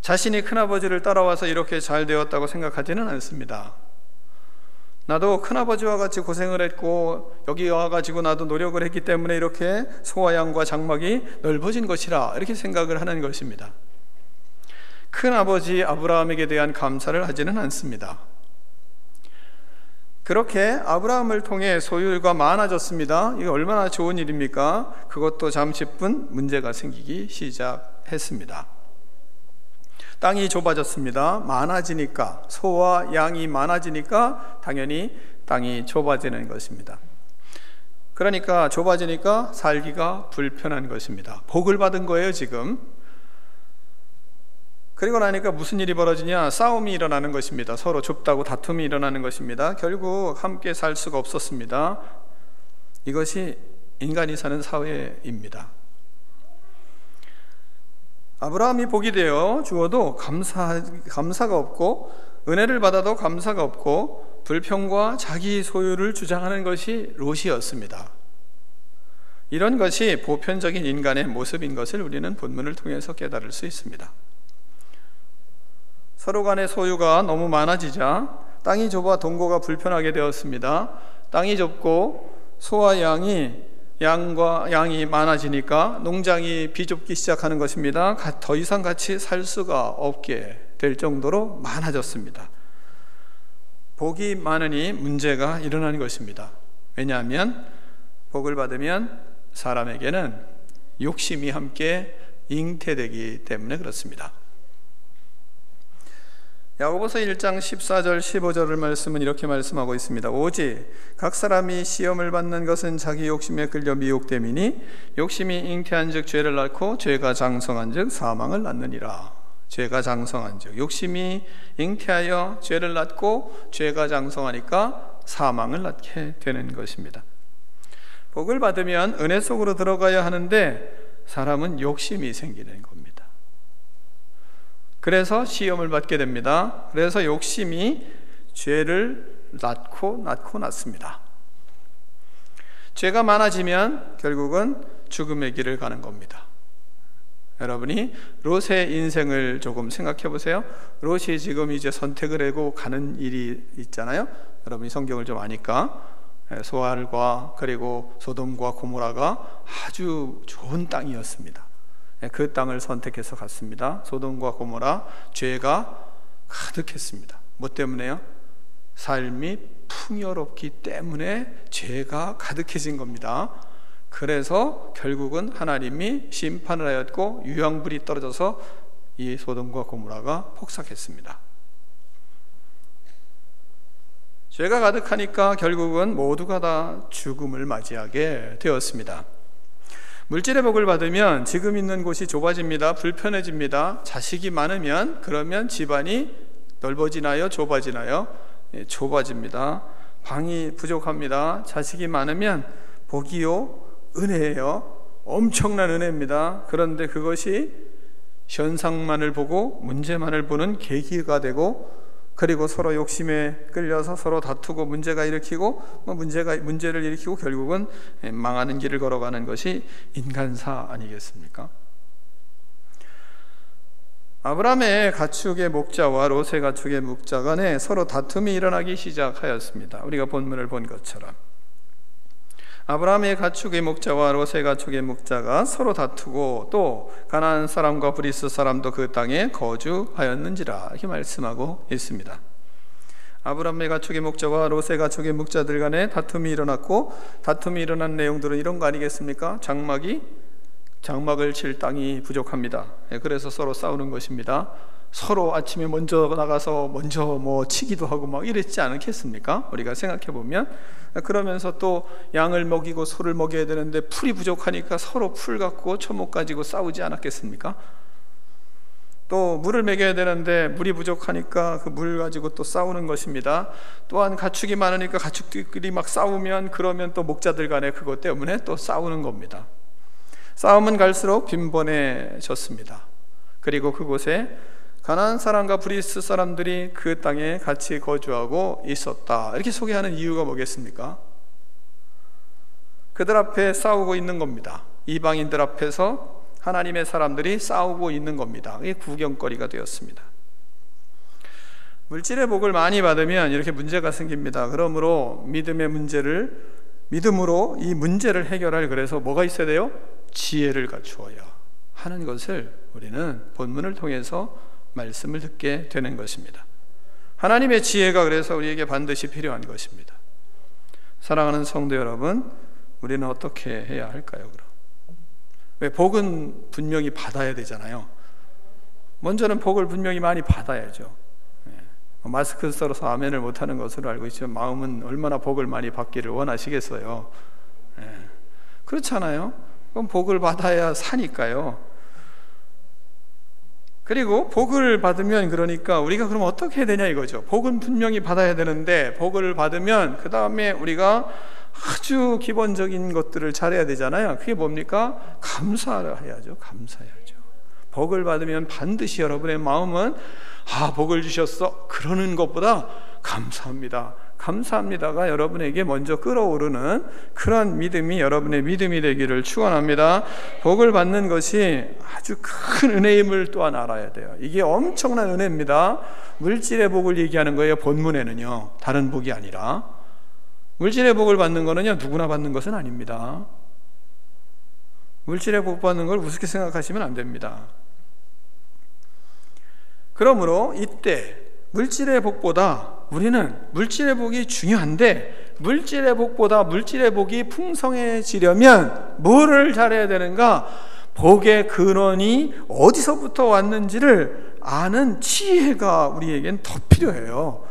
자신이 큰아버지를 따라와서 이렇게 잘 되었다고 생각하지는 않습니다. 나도 큰아버지와 같이 고생을 했고 여기 와가지고 나도 노력을 했기 때문에 이렇게 소와 양과 장막이 넓어진 것이라 이렇게 생각을 하는 것입니다. 큰아버지 아브라함에게 대한 감사를 하지는 않습니다. 그렇게 아브라함을 통해 소유가 많아졌습니다. 이거 얼마나 좋은 일입니까? 그것도 잠시뿐 문제가 생기기 시작했습니다. 땅이 좁아졌습니다. 많아지니까, 소와 양이 많아지니까 당연히 땅이 좁아지는 것입니다. 그러니까 좁아지니까 살기가 불편한 것입니다. 복을 받은 거예요, 지금. 그리고 나니까 무슨 일이 벌어지냐? 싸움이 일어나는 것입니다. 서로 좁다고 다툼이 일어나는 것입니다. 결국 함께 살 수가 없었습니다. 이것이 인간이 사는 사회입니다. 아브라함이 복이 되어 주어도 감사가 없고, 은혜를 받아도 감사가 없고, 불평과 자기 소유를 주장하는 것이 롯이었습니다. 이런 것이 보편적인 인간의 모습인 것을 우리는 본문을 통해서 깨달을 수 있습니다. 서로 간의 소유가 너무 많아지자 땅이 좁아 동거가 불편하게 되었습니다. 땅이 좁고 소와 양이 많아지니까 농장이 비좁기 시작하는 것입니다. 더 이상 같이 살 수가 없게 될 정도로 많아졌습니다. 복이 많으니 문제가 일어나는 것입니다. 왜냐하면 복을 받으면 사람에게는 욕심이 함께 잉태되기 때문에 그렇습니다. 야고보서 1장 14절 15절을 말씀은 이렇게 말씀하고 있습니다. 오직 각 사람이 시험을 받는 것은 자기 욕심에 끌려 미혹됨이니 욕심이 잉태한 즉 죄를 낳고 죄가 장성한 즉 사망을 낳느니라. 죄가 장성한 즉 욕심이 잉태하여 죄를 낳고 죄가 장성하니까 사망을 낳게 되는 것입니다. 복을 받으면 은혜 속으로 들어가야 하는데 사람은 욕심이 생기는 겁니다. 그래서 시험을 받게 됩니다. 그래서 욕심이 죄를 낳고 낳습니다. 죄가 많아지면 결국은 죽음의 길을 가는 겁니다. 여러분이 롯의 인생을 조금 생각해 보세요. 롯이 지금 이제 선택을 하고 가는 일이 있잖아요. 여러분이 성경을 좀 아니까 소알과 그리고 소돔과 고모라가 아주 좋은 땅이었습니다. 그 땅을 선택해서 갔습니다. 소돔과 고모라 죄가 가득했습니다. 뭐 때문에요? 삶이 풍요롭기 때문에 죄가 가득해진 겁니다. 그래서 결국은 하나님이 심판을 하였고 유황불이 떨어져서 이 소돔과 고모라가 폭삭했습니다. 죄가 가득하니까 결국은 모두가 다 죽음을 맞이하게 되었습니다. 물질의 복을 받으면 지금 있는 곳이 좁아집니다. 불편해집니다. 자식이 많으면 그러면 집안이 넓어지나요? 좁아지나요? 좁아집니다. 방이 부족합니다. 자식이 많으면 복이요, 은혜예요. 엄청난 은혜입니다. 그런데 그것이 현상만을 보고 문제만을 보는 계기가 되고, 그리고 서로 욕심에 끌려서 서로 다투고 문제가 일으키고 문제를 일으키고 결국은 망하는 길을 걸어가는 것이 인간사 아니겠습니까? 아브라함의 가축의 목자와 롯의 가축의 목자 간에 서로 다툼이 일어나기 시작하였습니다. 우리가 본문을 본 것처럼 아브라함의 가축의 목자와 롯의 가축의 목자가 서로 다투고 또 가나안 사람과 브리스 사람도 그 땅에 거주하였는지라 이렇게 말씀하고 있습니다. 아브라함의 가축의 목자와 롯의 가축의 목자들 간에 다툼이 일어났고, 다툼이 일어난 내용들은 이런 거 아니겠습니까? 장막을 칠 땅이 부족합니다. 그래서 서로 싸우는 것입니다. 서로 아침에 먼저 나가서 먼저 치기도 하고 막 이랬지 않겠습니까? 우리가 생각해 보면. 그러면서 또 양을 먹이고 소를 먹여야 되는데 풀이 부족하니까 서로 풀 갖고 초목 가지고 싸우지 않았겠습니까? 또 물을 먹여야 되는데 물이 부족하니까 그 물 가지고 또 싸우는 것입니다. 또한 가축이 많으니까 가축끼리 막 싸우면 그러면 또 목자들 간에 그것 때문에 또 싸우는 겁니다. 싸움은 갈수록 빈번해졌습니다. 그리고 그곳에 가나안 사람과 브리스 사람들이 그 땅에 같이 거주하고 있었다. 이렇게 소개하는 이유가 뭐겠습니까? 그들 앞에 싸우고 있는 겁니다. 이방인들 앞에서 하나님의 사람들이 싸우고 있는 겁니다. 이게 구경거리가 되었습니다. 물질의 복을 많이 받으면 이렇게 문제가 생깁니다. 그러므로 믿음으로 이 문제를 해결할, 그래서 뭐가 있어야 돼요? 지혜를 갖추어야 하는 것을 우리는 본문을 통해서 말씀을 듣게 되는 것입니다. 하나님의 지혜가 그래서 우리에게 반드시 필요한 것입니다. 사랑하는 성도 여러분, 우리는 어떻게 해야 할까요? 그럼 왜 복은 분명히 받아야 되잖아요. 먼저는 복을 분명히 많이 받아야죠. 마스크 써서 아멘을 못하는 것으로 알고 있지만 마음은 얼마나 복을 많이 받기를 원하시겠어요. 그렇잖아요. 그럼 복을 받아야 사니까요. 그리고 복을 받으면, 그러니까 우리가 그럼 어떻게 해야 되냐 이거죠. 복은 분명히 받아야 되는데, 복을 받으면 그 다음에 우리가 아주 기본적인 것들을 잘해야 되잖아요. 그게 뭡니까? 감사해야죠. 감사해야죠. 복을 받으면 반드시 여러분의 마음은 복을 주셨어, 그러는 것보다 감사합니다, 감사합니다가 여러분에게 먼저 끌어오르는 그런 믿음이 여러분의 믿음이 되기를 축원합니다. 복을 받는 것이 아주 큰 은혜임을 또한 알아야 돼요. 이게 엄청난 은혜입니다. 물질의 복을 얘기하는 거예요. 본문에는요, 다른 복이 아니라. 물질의 복을 받는 거는요, 누구나 받는 것은 아닙니다. 물질의 복 받는 걸 우습게 생각하시면 안 됩니다. 그러므로 이때 물질의 복보다, 우리는 물질의 복이 중요한데 물질의 복보다 물질의 복이 풍성해지려면 뭐를 잘해야 되는가? 복의 근원이 어디서부터 왔는지를 아는 지혜가 우리에겐 더 필요해요.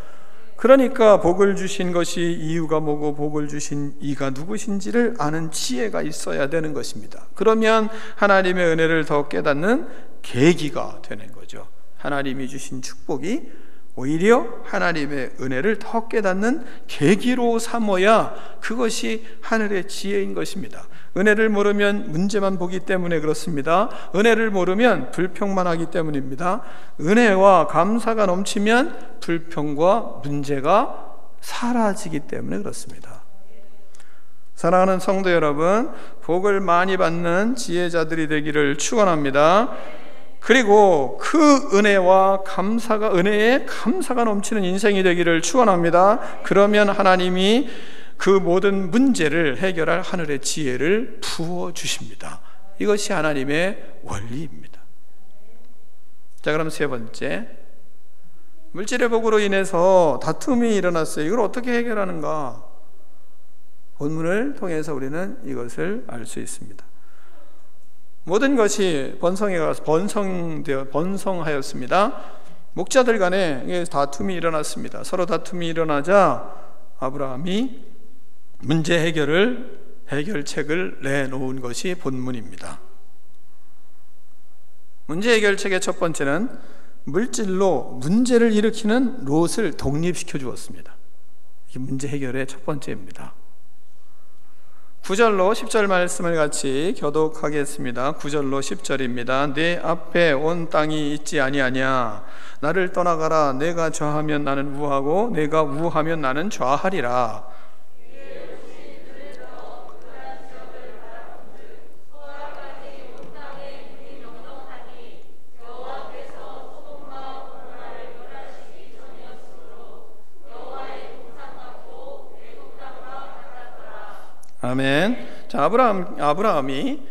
그러니까 복을 주신 것이 이유가 뭐고 복을 주신 이가 누구신지를 아는 지혜가 있어야 되는 것입니다. 그러면 하나님의 은혜를 더 깨닫는 계기가 되는 거죠. 하나님이 주신 축복이 오히려 하나님의 은혜를 더 깨닫는 계기로 삼어야 그것이 하늘의 지혜인 것입니다. 은혜를 모르면 문제만 보기 때문에 그렇습니다. 은혜를 모르면 불평만 하기 때문입니다. 은혜와 감사가 넘치면 불평과 문제가 사라지기 때문에 그렇습니다. 사랑하는 성도 여러분, 복을 많이 받는 지혜자들이 되기를 축원합니다. 그리고 그 은혜와 은혜에 감사가 넘치는 인생이 되기를 축원합니다. 그러면 하나님이 그 모든 문제를 해결할 하늘의 지혜를 부어주십니다. 이것이 하나님의 원리입니다. 자, 그럼 세 번째, 물질의 복으로 인해서 다툼이 일어났어요. 이걸 어떻게 해결하는가? 본문을 통해서 우리는 이것을 알 수 있습니다. 모든 것이 번성하였습니다. 목자들 간에 다툼이 일어났습니다. 서로 다툼이 일어나자 아브라함이 문제 해결책을 내놓은 것이 본문입니다. 문제 해결책의 첫 번째는 물질로 문제를 일으키는 롯을 독립시켜 주었습니다. 이게 문제 해결의 첫 번째입니다. 9절로 10절 말씀을 같이 교독하겠습니다. 9절로 10절입니다. 내 앞에 온 땅이 있지 아니하냐? 나를 떠나가라. 내가 좌하면 나는 우하고 내가 우하면 나는 좌하리라. 아멘. 자, 아브라함이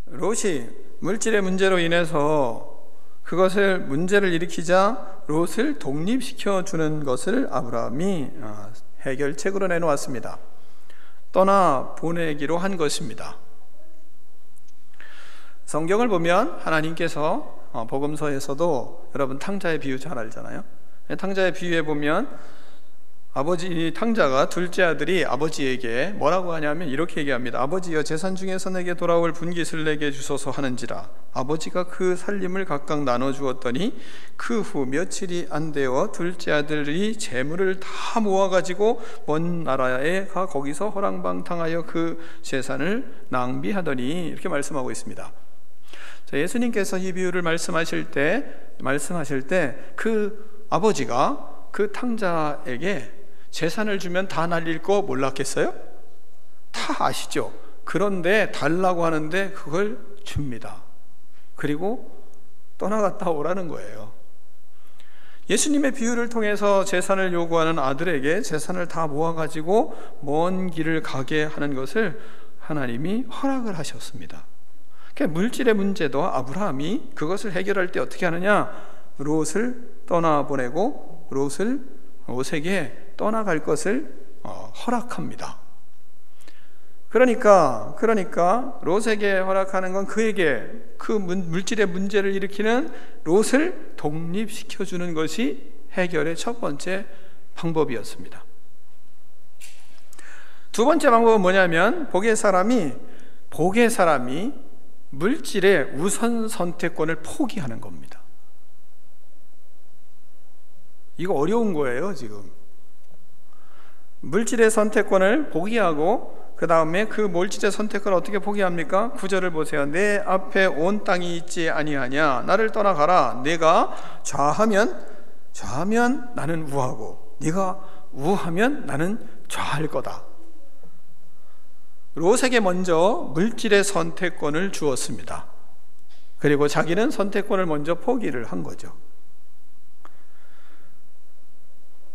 롯이 물질의 문제로 인해서 그것을 문제를 일으키자 롯을 독립시켜 주는 것을 아브라함이 해결책으로 내놓았습니다. 떠나 보내기로 한 것입니다. 성경을 보면 하나님께서 복음서에서도 여러분 탕자의 비유 잘 알잖아요. 탕자의 비유에 보면 아버지 탕자가 둘째 아들이 아버지에게 뭐라고 하냐면 이렇게 얘기합니다. 아버지여, 재산 중에서 내게 돌아올 분깃을 내게 주소서 하는지라. 아버지가 그 살림을 각각 나눠주었더니 그 후 며칠이 안 되어 둘째 아들이 재물을 다 모아가지고 먼 나라에 가 거기서 허랑방탕하여 그 재산을 낭비하더니, 이렇게 말씀하고 있습니다. 자, 예수님께서 이 비유를 말씀하실 때 그 아버지가 그 탕자에게 재산을 주면 다 날릴 거 몰랐겠어요? 다 다 아시죠? 그런데 달라고 하는데 그걸 줍니다. 그리고 떠나갔다 오라는 거예요. 예수님의 비유를 통해서 재산을 요구하는 아들에게 재산을 다 모아가지고 먼 길을 가게 하는 것을 하나님이 허락을 하셨습니다. 그러니까 물질의 문제도 아브라함이 그것을 해결할 때 어떻게 하느냐? 롯을 떠나보내고 롯에게 떠나갈 것을 허락합니다. 그러니까 롯에게 허락하는 건 그에게 그 물질의 문제를 일으키는 롯을 독립시켜주는 것이 해결의 첫 번째 방법이었습니다. 두 번째 방법은 뭐냐면 복의 사람이 물질의 우선 선택권을 포기하는 겁니다. 이거 어려운 거예요. 지금 물질의 선택권을 포기하고 그 다음에 그 물질의 선택권을 어떻게 포기합니까? 9절을 보세요. 내 앞에 온 땅이 있지 아니하냐? 나를 떠나가라. 내가 좌하면 나는 우하고 네가 우하면 나는 좌할 거다. 롯에게 먼저 물질의 선택권을 주었습니다. 그리고 자기는 선택권을 먼저 포기를 한 거죠.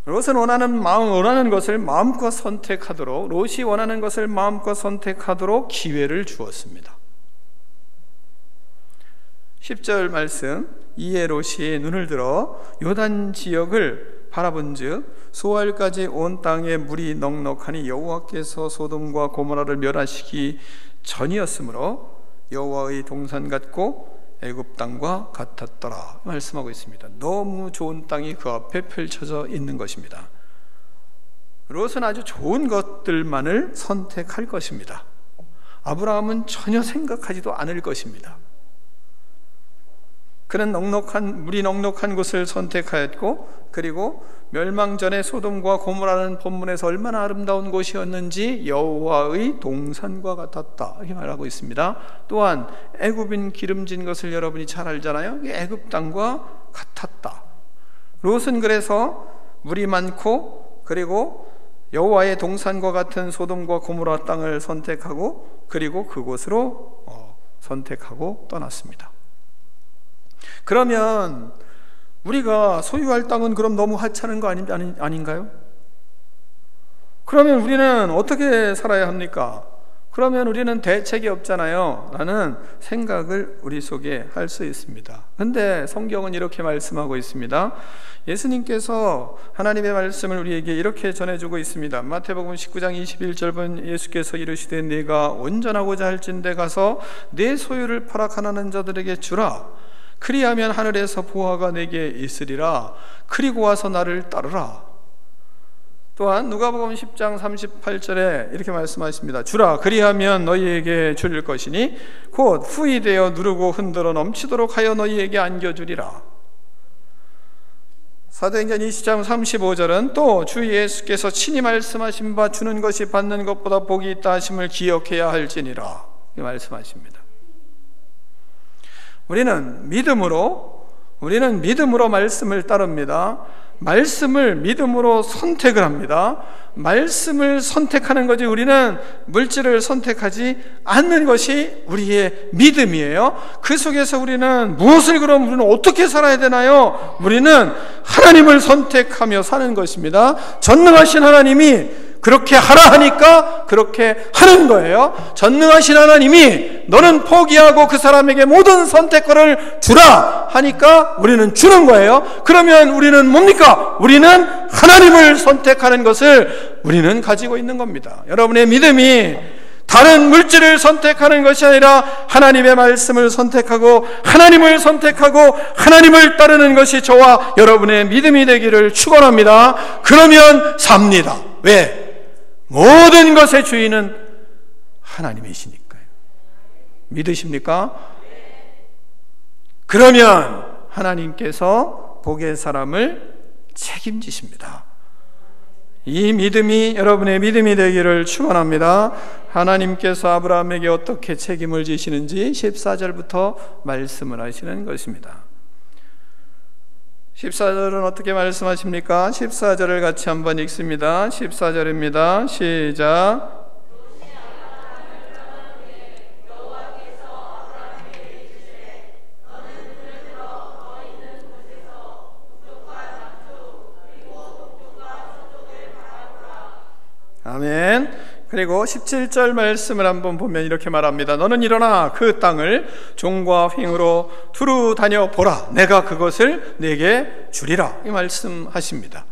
롯은 원하는 것을 마음껏 선택하도록, 롯이 원하는 것을 마음껏 선택하도록 기회를 주었습니다. 10절 말씀, 이에 롯이 눈을 들어 요단 지역을 바라본즉 소알까지 온 땅에 물이 넉넉하니 여호와께서 소돔과 고모라를 멸하시기 전이었으므로 여호와의 동산 같고 애굽 땅과 같았더라 말씀하고 있습니다. 너무 좋은 땅이 그 앞에 펼쳐져 있는 것입니다. 롯은 아주 좋은 것들만을 선택할 것입니다. 아브라함은 전혀 생각하지도 않을 것입니다. 그는 물이 넉넉한 곳을 선택하였고, 그리고 멸망 전에 소돔과 고모라는 본문에서 얼마나 아름다운 곳이었는지 여호와의 동산과 같았다 이렇게 말하고 있습니다. 또한 애굽인 기름진 것을 여러분이 잘 알잖아요. 애굽 땅과 같았다. 롯은 그래서 물이 많고 그리고 여호와의 동산과 같은 소돔과 고모라 땅을 선택하고 그리고 그곳으로 선택하고 떠났습니다. 그러면 우리가 소유할 땅은 그럼 너무 하찮은 거 아닌가요? 그러면 우리는 어떻게 살아야 합니까? 그러면 우리는 대책이 없잖아요 라는 생각을 우리 속에 할 수 있습니다. 그런데 성경은 이렇게 말씀하고 있습니다. 예수님께서 하나님의 말씀을 우리에게 이렇게 전해주고 있습니다. 마태복음 19장 21절 본 예수께서 이르시되 네가 온전하고자 할진대 가서 내 소유를 팔아 가난한 자들에게 주라. 그리하면 하늘에서 보화가 내게 있으리라. 그리고 와서 나를 따르라. 또한 누가복음 10장 38절에 이렇게 말씀하십니다. 주라. 그리하면 너희에게 줄 것이니 곧 후히 되어 누르고 흔들어 넘치도록 하여 너희에게 안겨주리라. 사도행전 20장 35절은 또 주 예수께서 친히 말씀하신 바 주는 것이 받는 것보다 복이 있다 하심을 기억해야 할지니라 이렇게 말씀하십니다. 우리는 믿음으로 말씀을 따릅니다. 말씀을 믿음으로 선택을 합니다. 말씀을 선택하는 거지 우리는 물질을 선택하지 않는 것이 우리의 믿음이에요. 그 속에서 우리는 그럼 우리는 어떻게 살아야 되나요? 우리는 하나님을 선택하며 사는 것입니다. 전능하신 하나님이 그렇게 하라 하니까 그렇게 하는 거예요. 전능하신 하나님이 너는 포기하고 그 사람에게 모든 선택권을 주라 하니까 우리는 주는 거예요. 그러면 우리는 뭡니까? 우리는 하나님을 선택하는 것을 우리는 가지고 있는 겁니다. 여러분의 믿음이 다른 물질을 선택하는 것이 아니라 하나님의 말씀을 선택하고 하나님을 선택하고 하나님을 따르는 것이 저와 여러분의 믿음이 되기를 축원합니다. 그러면 삽니다. 왜? 모든 것의 주인은 하나님이시니까요. 믿으십니까? 그러면 하나님께서 복의 사람을 책임지십니다. 이 믿음이 여러분의 믿음이 되기를 축원합니다. 하나님께서 아브라함에게 어떻게 책임을 지시는지 14절부터 말씀을 하시는 것입니다. 14절은 어떻게 말씀하십니까? 14절을 같이 한번 읽습니다. 14절입니다. 시작. 그리고 17절 말씀을 한번 보면 이렇게 말합니다. 너는 일어나 그 땅을 종과 횡으로 두루 다녀 보라. 내가 그것을 네게 주리라. 이 말씀하십니다.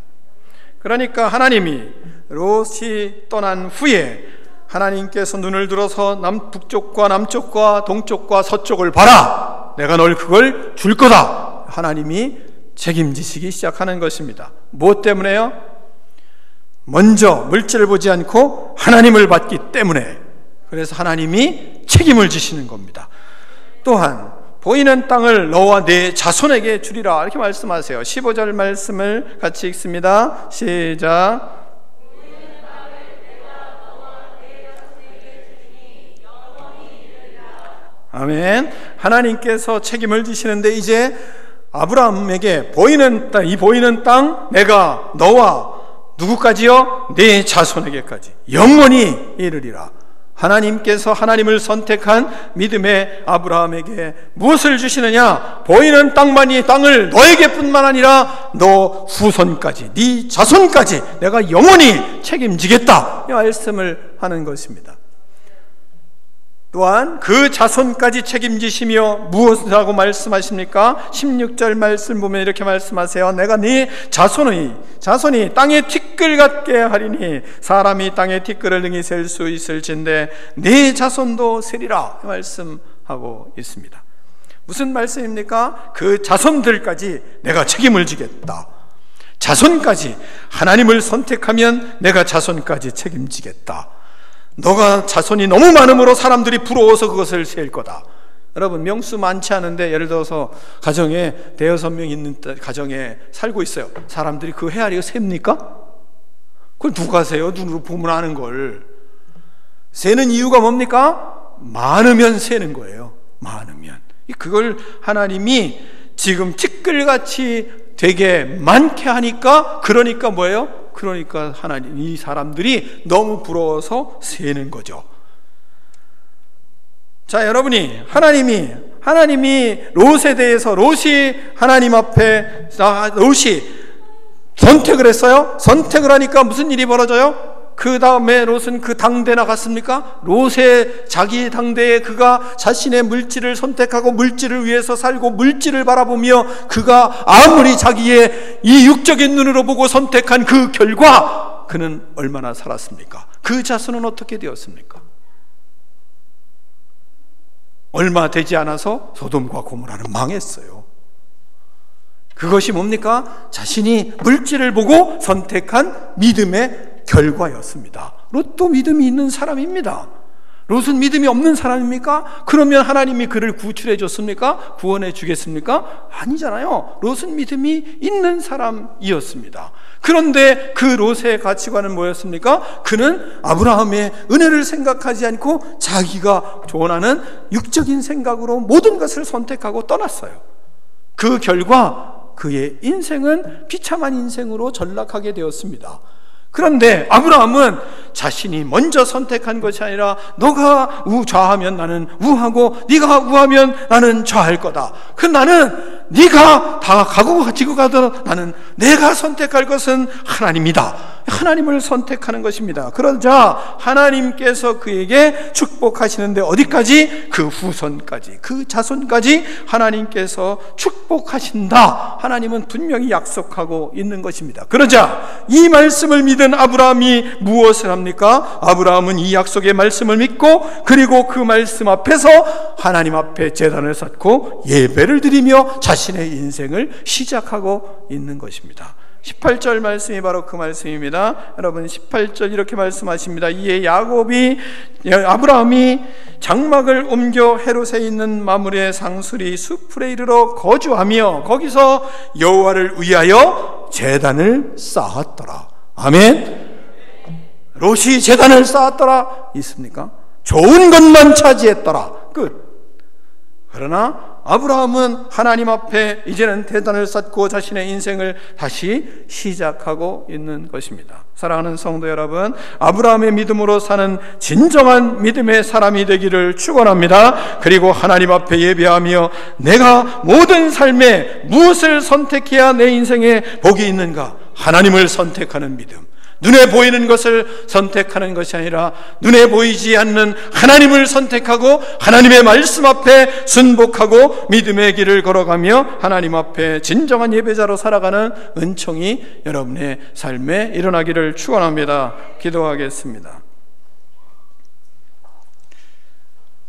그러니까 하나님이 롯이 떠난 후에 하나님께서 눈을 들어서 북쪽과 남쪽과 동쪽과 서쪽을 봐라. 내가 널 그걸 줄 거다. 하나님이 책임지시기 시작하는 것입니다. 무엇 때문에요? 먼저 물질을 보지 않고 하나님을 받기 때문에. 그래서 하나님이 책임을 지시는 겁니다. 또한 보이는 땅을 너와 네 자손에게 주리라 이렇게 말씀하세요. 15절 말씀을 같이 읽습니다. 시작. 아멘. 하나님께서 책임을 지시는데 이제 아브라함에게 보이는 땅, 이 보이는 땅 내가 너와 누구까지요? 네 자손에게까지 영원히 이르리라. 하나님께서 하나님을 선택한 믿음의 아브라함에게 무엇을 주시느냐? 보이는 땅만이 땅을 너에게뿐만 아니라 너 후손까지, 네 자손까지 내가 영원히 책임지겠다 이 말씀을 하는 것입니다. 또한 그 자손까지 책임지시며 무엇이라고 말씀하십니까? 16절 말씀 보면 이렇게 말씀하세요. 내가 네 자손이 땅의 티끌 같게 하리니 사람이 땅의 티끌을 능히 셀 수 있을진데 네 자손도 세리라 말씀하고 있습니다. 무슨 말씀입니까? 그 자손들까지 내가 책임을 지겠다. 자손까지 하나님을 선택하면 내가 자손까지 책임지겠다. 너가 자손이 너무 많음으로 사람들이 부러워서 그것을 셀 거다. 여러분 명수 많지 않은데 예를 들어서 가정에 대여섯 명 있는 가정에 살고 있어요. 사람들이 그 헤아리가 셉니까? 그걸 누가 세요? 눈으로 보면 아는 걸. 세는 이유가 뭡니까? 많으면 세는 거예요. 많으면. 그걸 하나님이 지금 티끌같이 되게 많게 하니까, 그러니까 뭐예요? 그러니까 하나님, 이 사람들이 너무 부러워서 세는 거죠. 자, 여러분이 하나님이 롯에 대해서 롯이 하나님 앞에 롯이 선택을 했어요. 선택을 하니까 무슨 일이 벌어져요? 그 다음에 롯은 그 당대에 나갔습니까? 롯의 자기 당대에 그가 자신의 물질을 선택하고 물질을 위해서 살고 물질을 바라보며 그가 아무리 자기의 이 육적인 눈으로 보고 선택한 그 결과 그는 얼마나 살았습니까? 그 자손은 어떻게 되었습니까? 얼마 되지 않아서 소돔과 고모라는 망했어요. 그것이 뭡니까? 자신이 물질을 보고 선택한 믿음의 결과였습니다. 롯도 믿음이 있는 사람입니다. 롯은 믿음이 없는 사람입니까? 그러면 하나님이 그를 구출해 줬습니까? 구원해 주겠습니까? 아니잖아요. 롯은 믿음이 있는 사람이었습니다. 그런데 그 롯의 가치관은 뭐였습니까? 그는 아브라함의 은혜를 생각하지 않고 자기가 원하는 육적인 생각으로 모든 것을 선택하고 떠났어요. 그 결과 그의 인생은 비참한 인생으로 전락하게 되었습니다. 그런데 아브라함은 자신이 먼저 선택한 것이 아니라 너가 좌하면 나는 우하고 네가 우하면 나는 좌할 거다. 그 나는 네가 다 가지고 가더라도 나는 내가 선택할 것은 하나님이다. 하나님을 선택하는 것입니다. 그러자 하나님께서 그에게 축복하시는데 어디까지? 그 후손까지, 그 자손까지 하나님께서 축복하신다. 하나님은 분명히 약속하고 있는 것입니다. 그러자 이 말씀을 믿은 아브라함이 무엇을 합니까? 아브라함은 이 약속의 말씀을 믿고 그리고 그 말씀 앞에서 하나님 앞에 제단을 쌓고 예배를 드리며 자신의 인생을 시작하고 있는 것입니다. 18절 말씀이 바로 그 말씀입니다. 여러분 18절 이렇게 말씀하십니다. 이에 아브라함이 장막을 옮겨 헤롯에 있는 마므레 상수리 수풀에 이르러 거주하며 거기서 여호와를 위하여 제단을 쌓았더라. 아멘. 롯이 제단을 쌓았더라 있습니까? 좋은 것만 차지했더라. 끝. 그러나 아브라함은 하나님 앞에 이제는 제단을 쌓고 자신의 인생을 다시 시작하고 있는 것입니다. 사랑하는 성도 여러분, 아브라함의 믿음으로 사는 진정한 믿음의 사람이 되기를 축원합니다. 그리고 하나님 앞에 예배하며 내가 모든 삶에 무엇을 선택해야 내 인생에 복이 있는가? 하나님을 선택하는 믿음, 눈에 보이는 것을 선택하는 것이 아니라 눈에 보이지 않는 하나님을 선택하고 하나님의 말씀 앞에 순복하고 믿음의 길을 걸어가며 하나님 앞에 진정한 예배자로 살아가는 은총이 여러분의 삶에 일어나기를 축원합니다. 기도하겠습니다.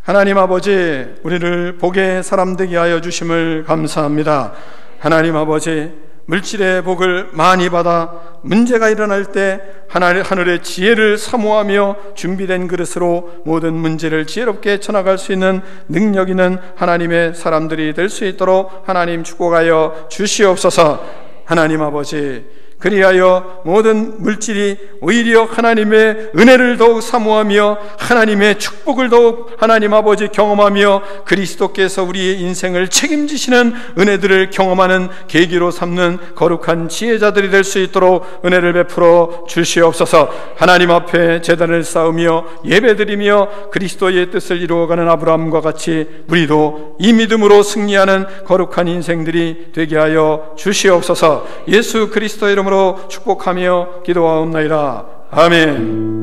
하나님 아버지, 우리를 복의 사람 되게 하여 주심을 감사합니다. 하나님 아버지, 물질의 복을 많이 받아 문제가 일어날 때 하늘의 지혜를 사모하며 준비된 그릇으로 모든 문제를 지혜롭게 쳐나갈 수 있는 능력 있는 하나님의 사람들이 될 수 있도록 하나님 축복하여 주시옵소서. 하나님 아버지, 그리하여 모든 물질이 오히려 하나님의 은혜를 더욱 사모하며 하나님의 축복을 더욱 하나님 아버지 경험하며 그리스도께서 우리의 인생을 책임지시는 은혜들을 경험하는 계기로 삼는 거룩한 지혜자들이 될 수 있도록 은혜를 베풀어 주시옵소서. 하나님 앞에 제단을 쌓으며 예배드리며 그리스도의 뜻을 이루어가는 아브라함과 같이 우리도 이 믿음으로 승리하는 거룩한 인생들이 되게 하여 주시옵소서. 예수 그리스도의 이름으로 축복하며 기도하옵나이다. 아멘.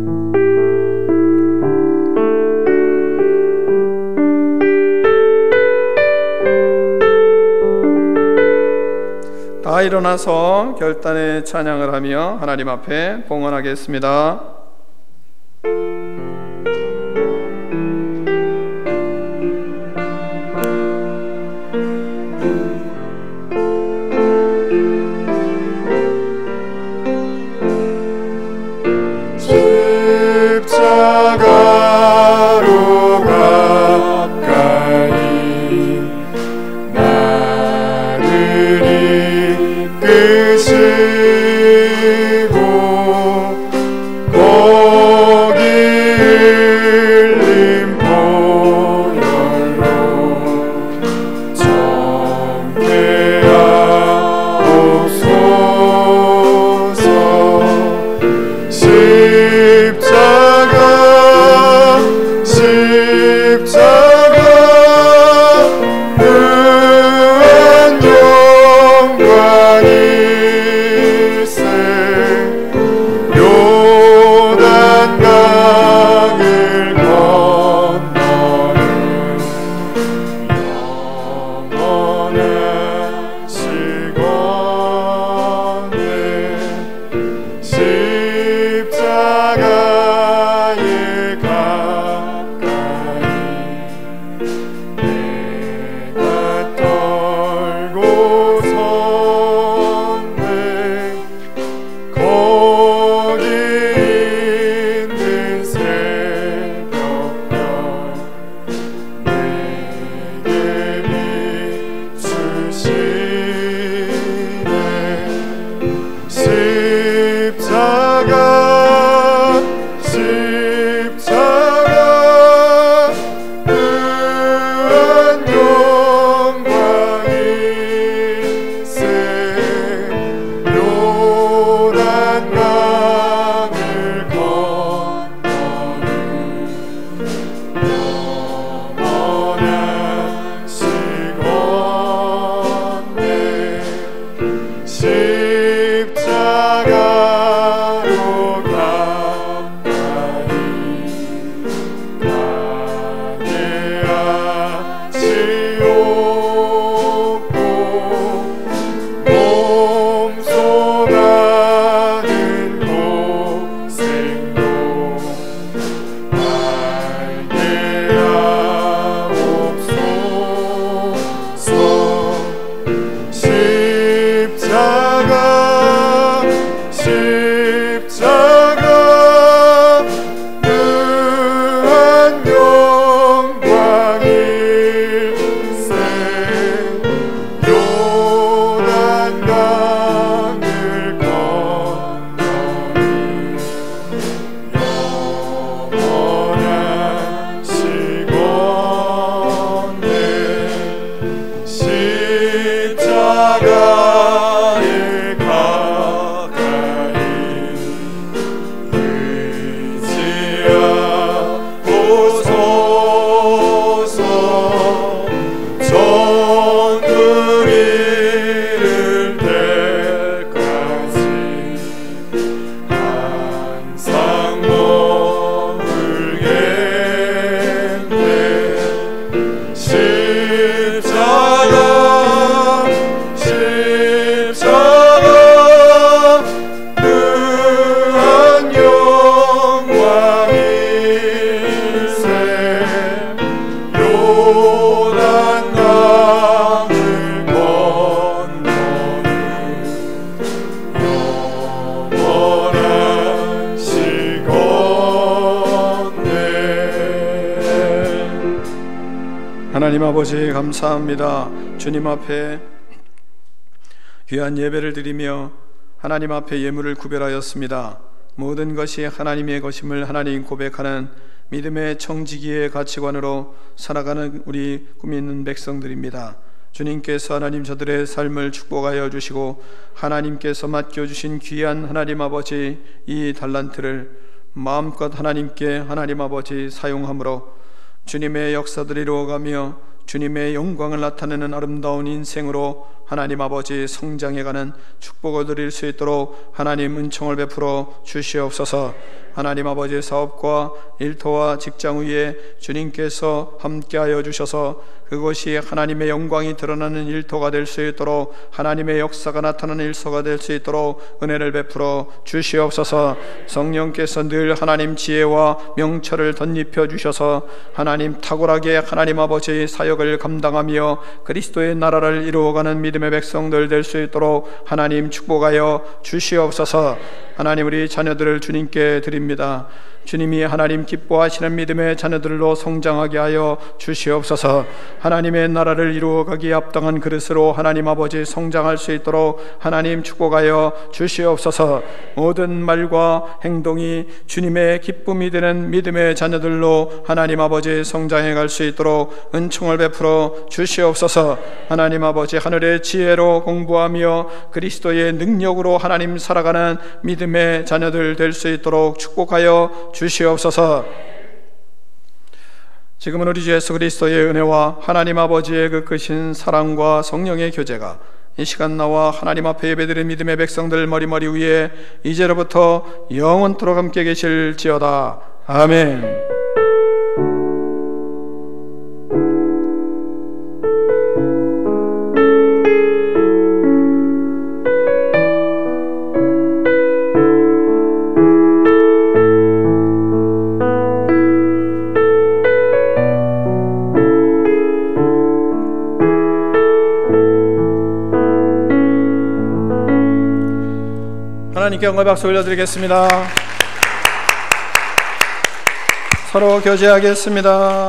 다 일어나서 결단의 찬양을 하며 하나님 앞에 봉헌하겠습니다. 십자가로 가까이 나를 이끄시고 거기 흘린 보혈로 정케하옵소서. 십자가 무한 영광일세. 요단강을 건너는 영원한 시간에 십자가에 하나님 아버지 감사합니다. 주님 앞에 귀한 예배를 드리며 하나님 앞에 예물을 구별하였습니다. 모든 것이 하나님의 것임을 하나님 고백하는 믿음의 청지기의 가치관으로 살아가는 우리 꿈 있는 백성들입니다. 주님께서 하나님 저들의 삶을 축복하여 주시고 하나님께서 맡겨주신 귀한 하나님 아버지 이 달란트를 마음껏 하나님께 하나님 아버지 사용함으로 주님의 역사들이 이루어가며 주님의 영광을 나타내는 아름다운 인생으로 하나님 아버지 성장해가는 축복을 드릴 수 있도록 하나님 은총을 베풀어 주시옵소서. 하나님 아버지 사업과 일터와 직장 위에 주님께서 함께하여 주셔서 그것이 하나님의 영광이 드러나는 일터가 될 수 있도록 하나님의 역사가 나타나는 일서가 될 수 있도록 은혜를 베풀어 주시옵소서. 성령께서 늘 하나님 지혜와 명철을 덧입혀 주셔서 하나님 탁월하게 하나님 아버지 사역을 감당하며 그리스도의 나라를 이루어가는 믿음의 백성들 될 수 있도록 하나님 축복하여 주시옵소서. 하나님 우리 자녀들을 주님께 드립니다. 주님이 하나님 기뻐하시는 믿음의 자녀들로 성장하게 하여 주시옵소서. 하나님의 나라를 이루어가기에 합당한 그릇으로 하나님 아버지 성장할 수 있도록 하나님 축복하여 주시옵소서. 모든 말과 행동이 주님의 기쁨이 되는 믿음의 자녀들로 하나님 아버지 성장해 갈 수 있도록 은총을 베풀어 주시옵소서. 하나님 아버지 하늘의 지혜로 공부하며 그리스도의 능력으로 하나님 살아가는 믿음의 자녀들 될 수 있도록 축복하여 주시옵소서. 지금은 우리 주 예수 그리스도의 은혜와 하나님 아버지의 그 크신 사랑과 성령의 교제가 이 시간 나와 하나님 앞에 예배드린 믿음의 백성들 머리머리 위에 이제로부터 영원토록 함께 계실지어다. 아멘. 하나님께 영광의 박수 올려드리겠습니다. 서로 교제하겠습니다.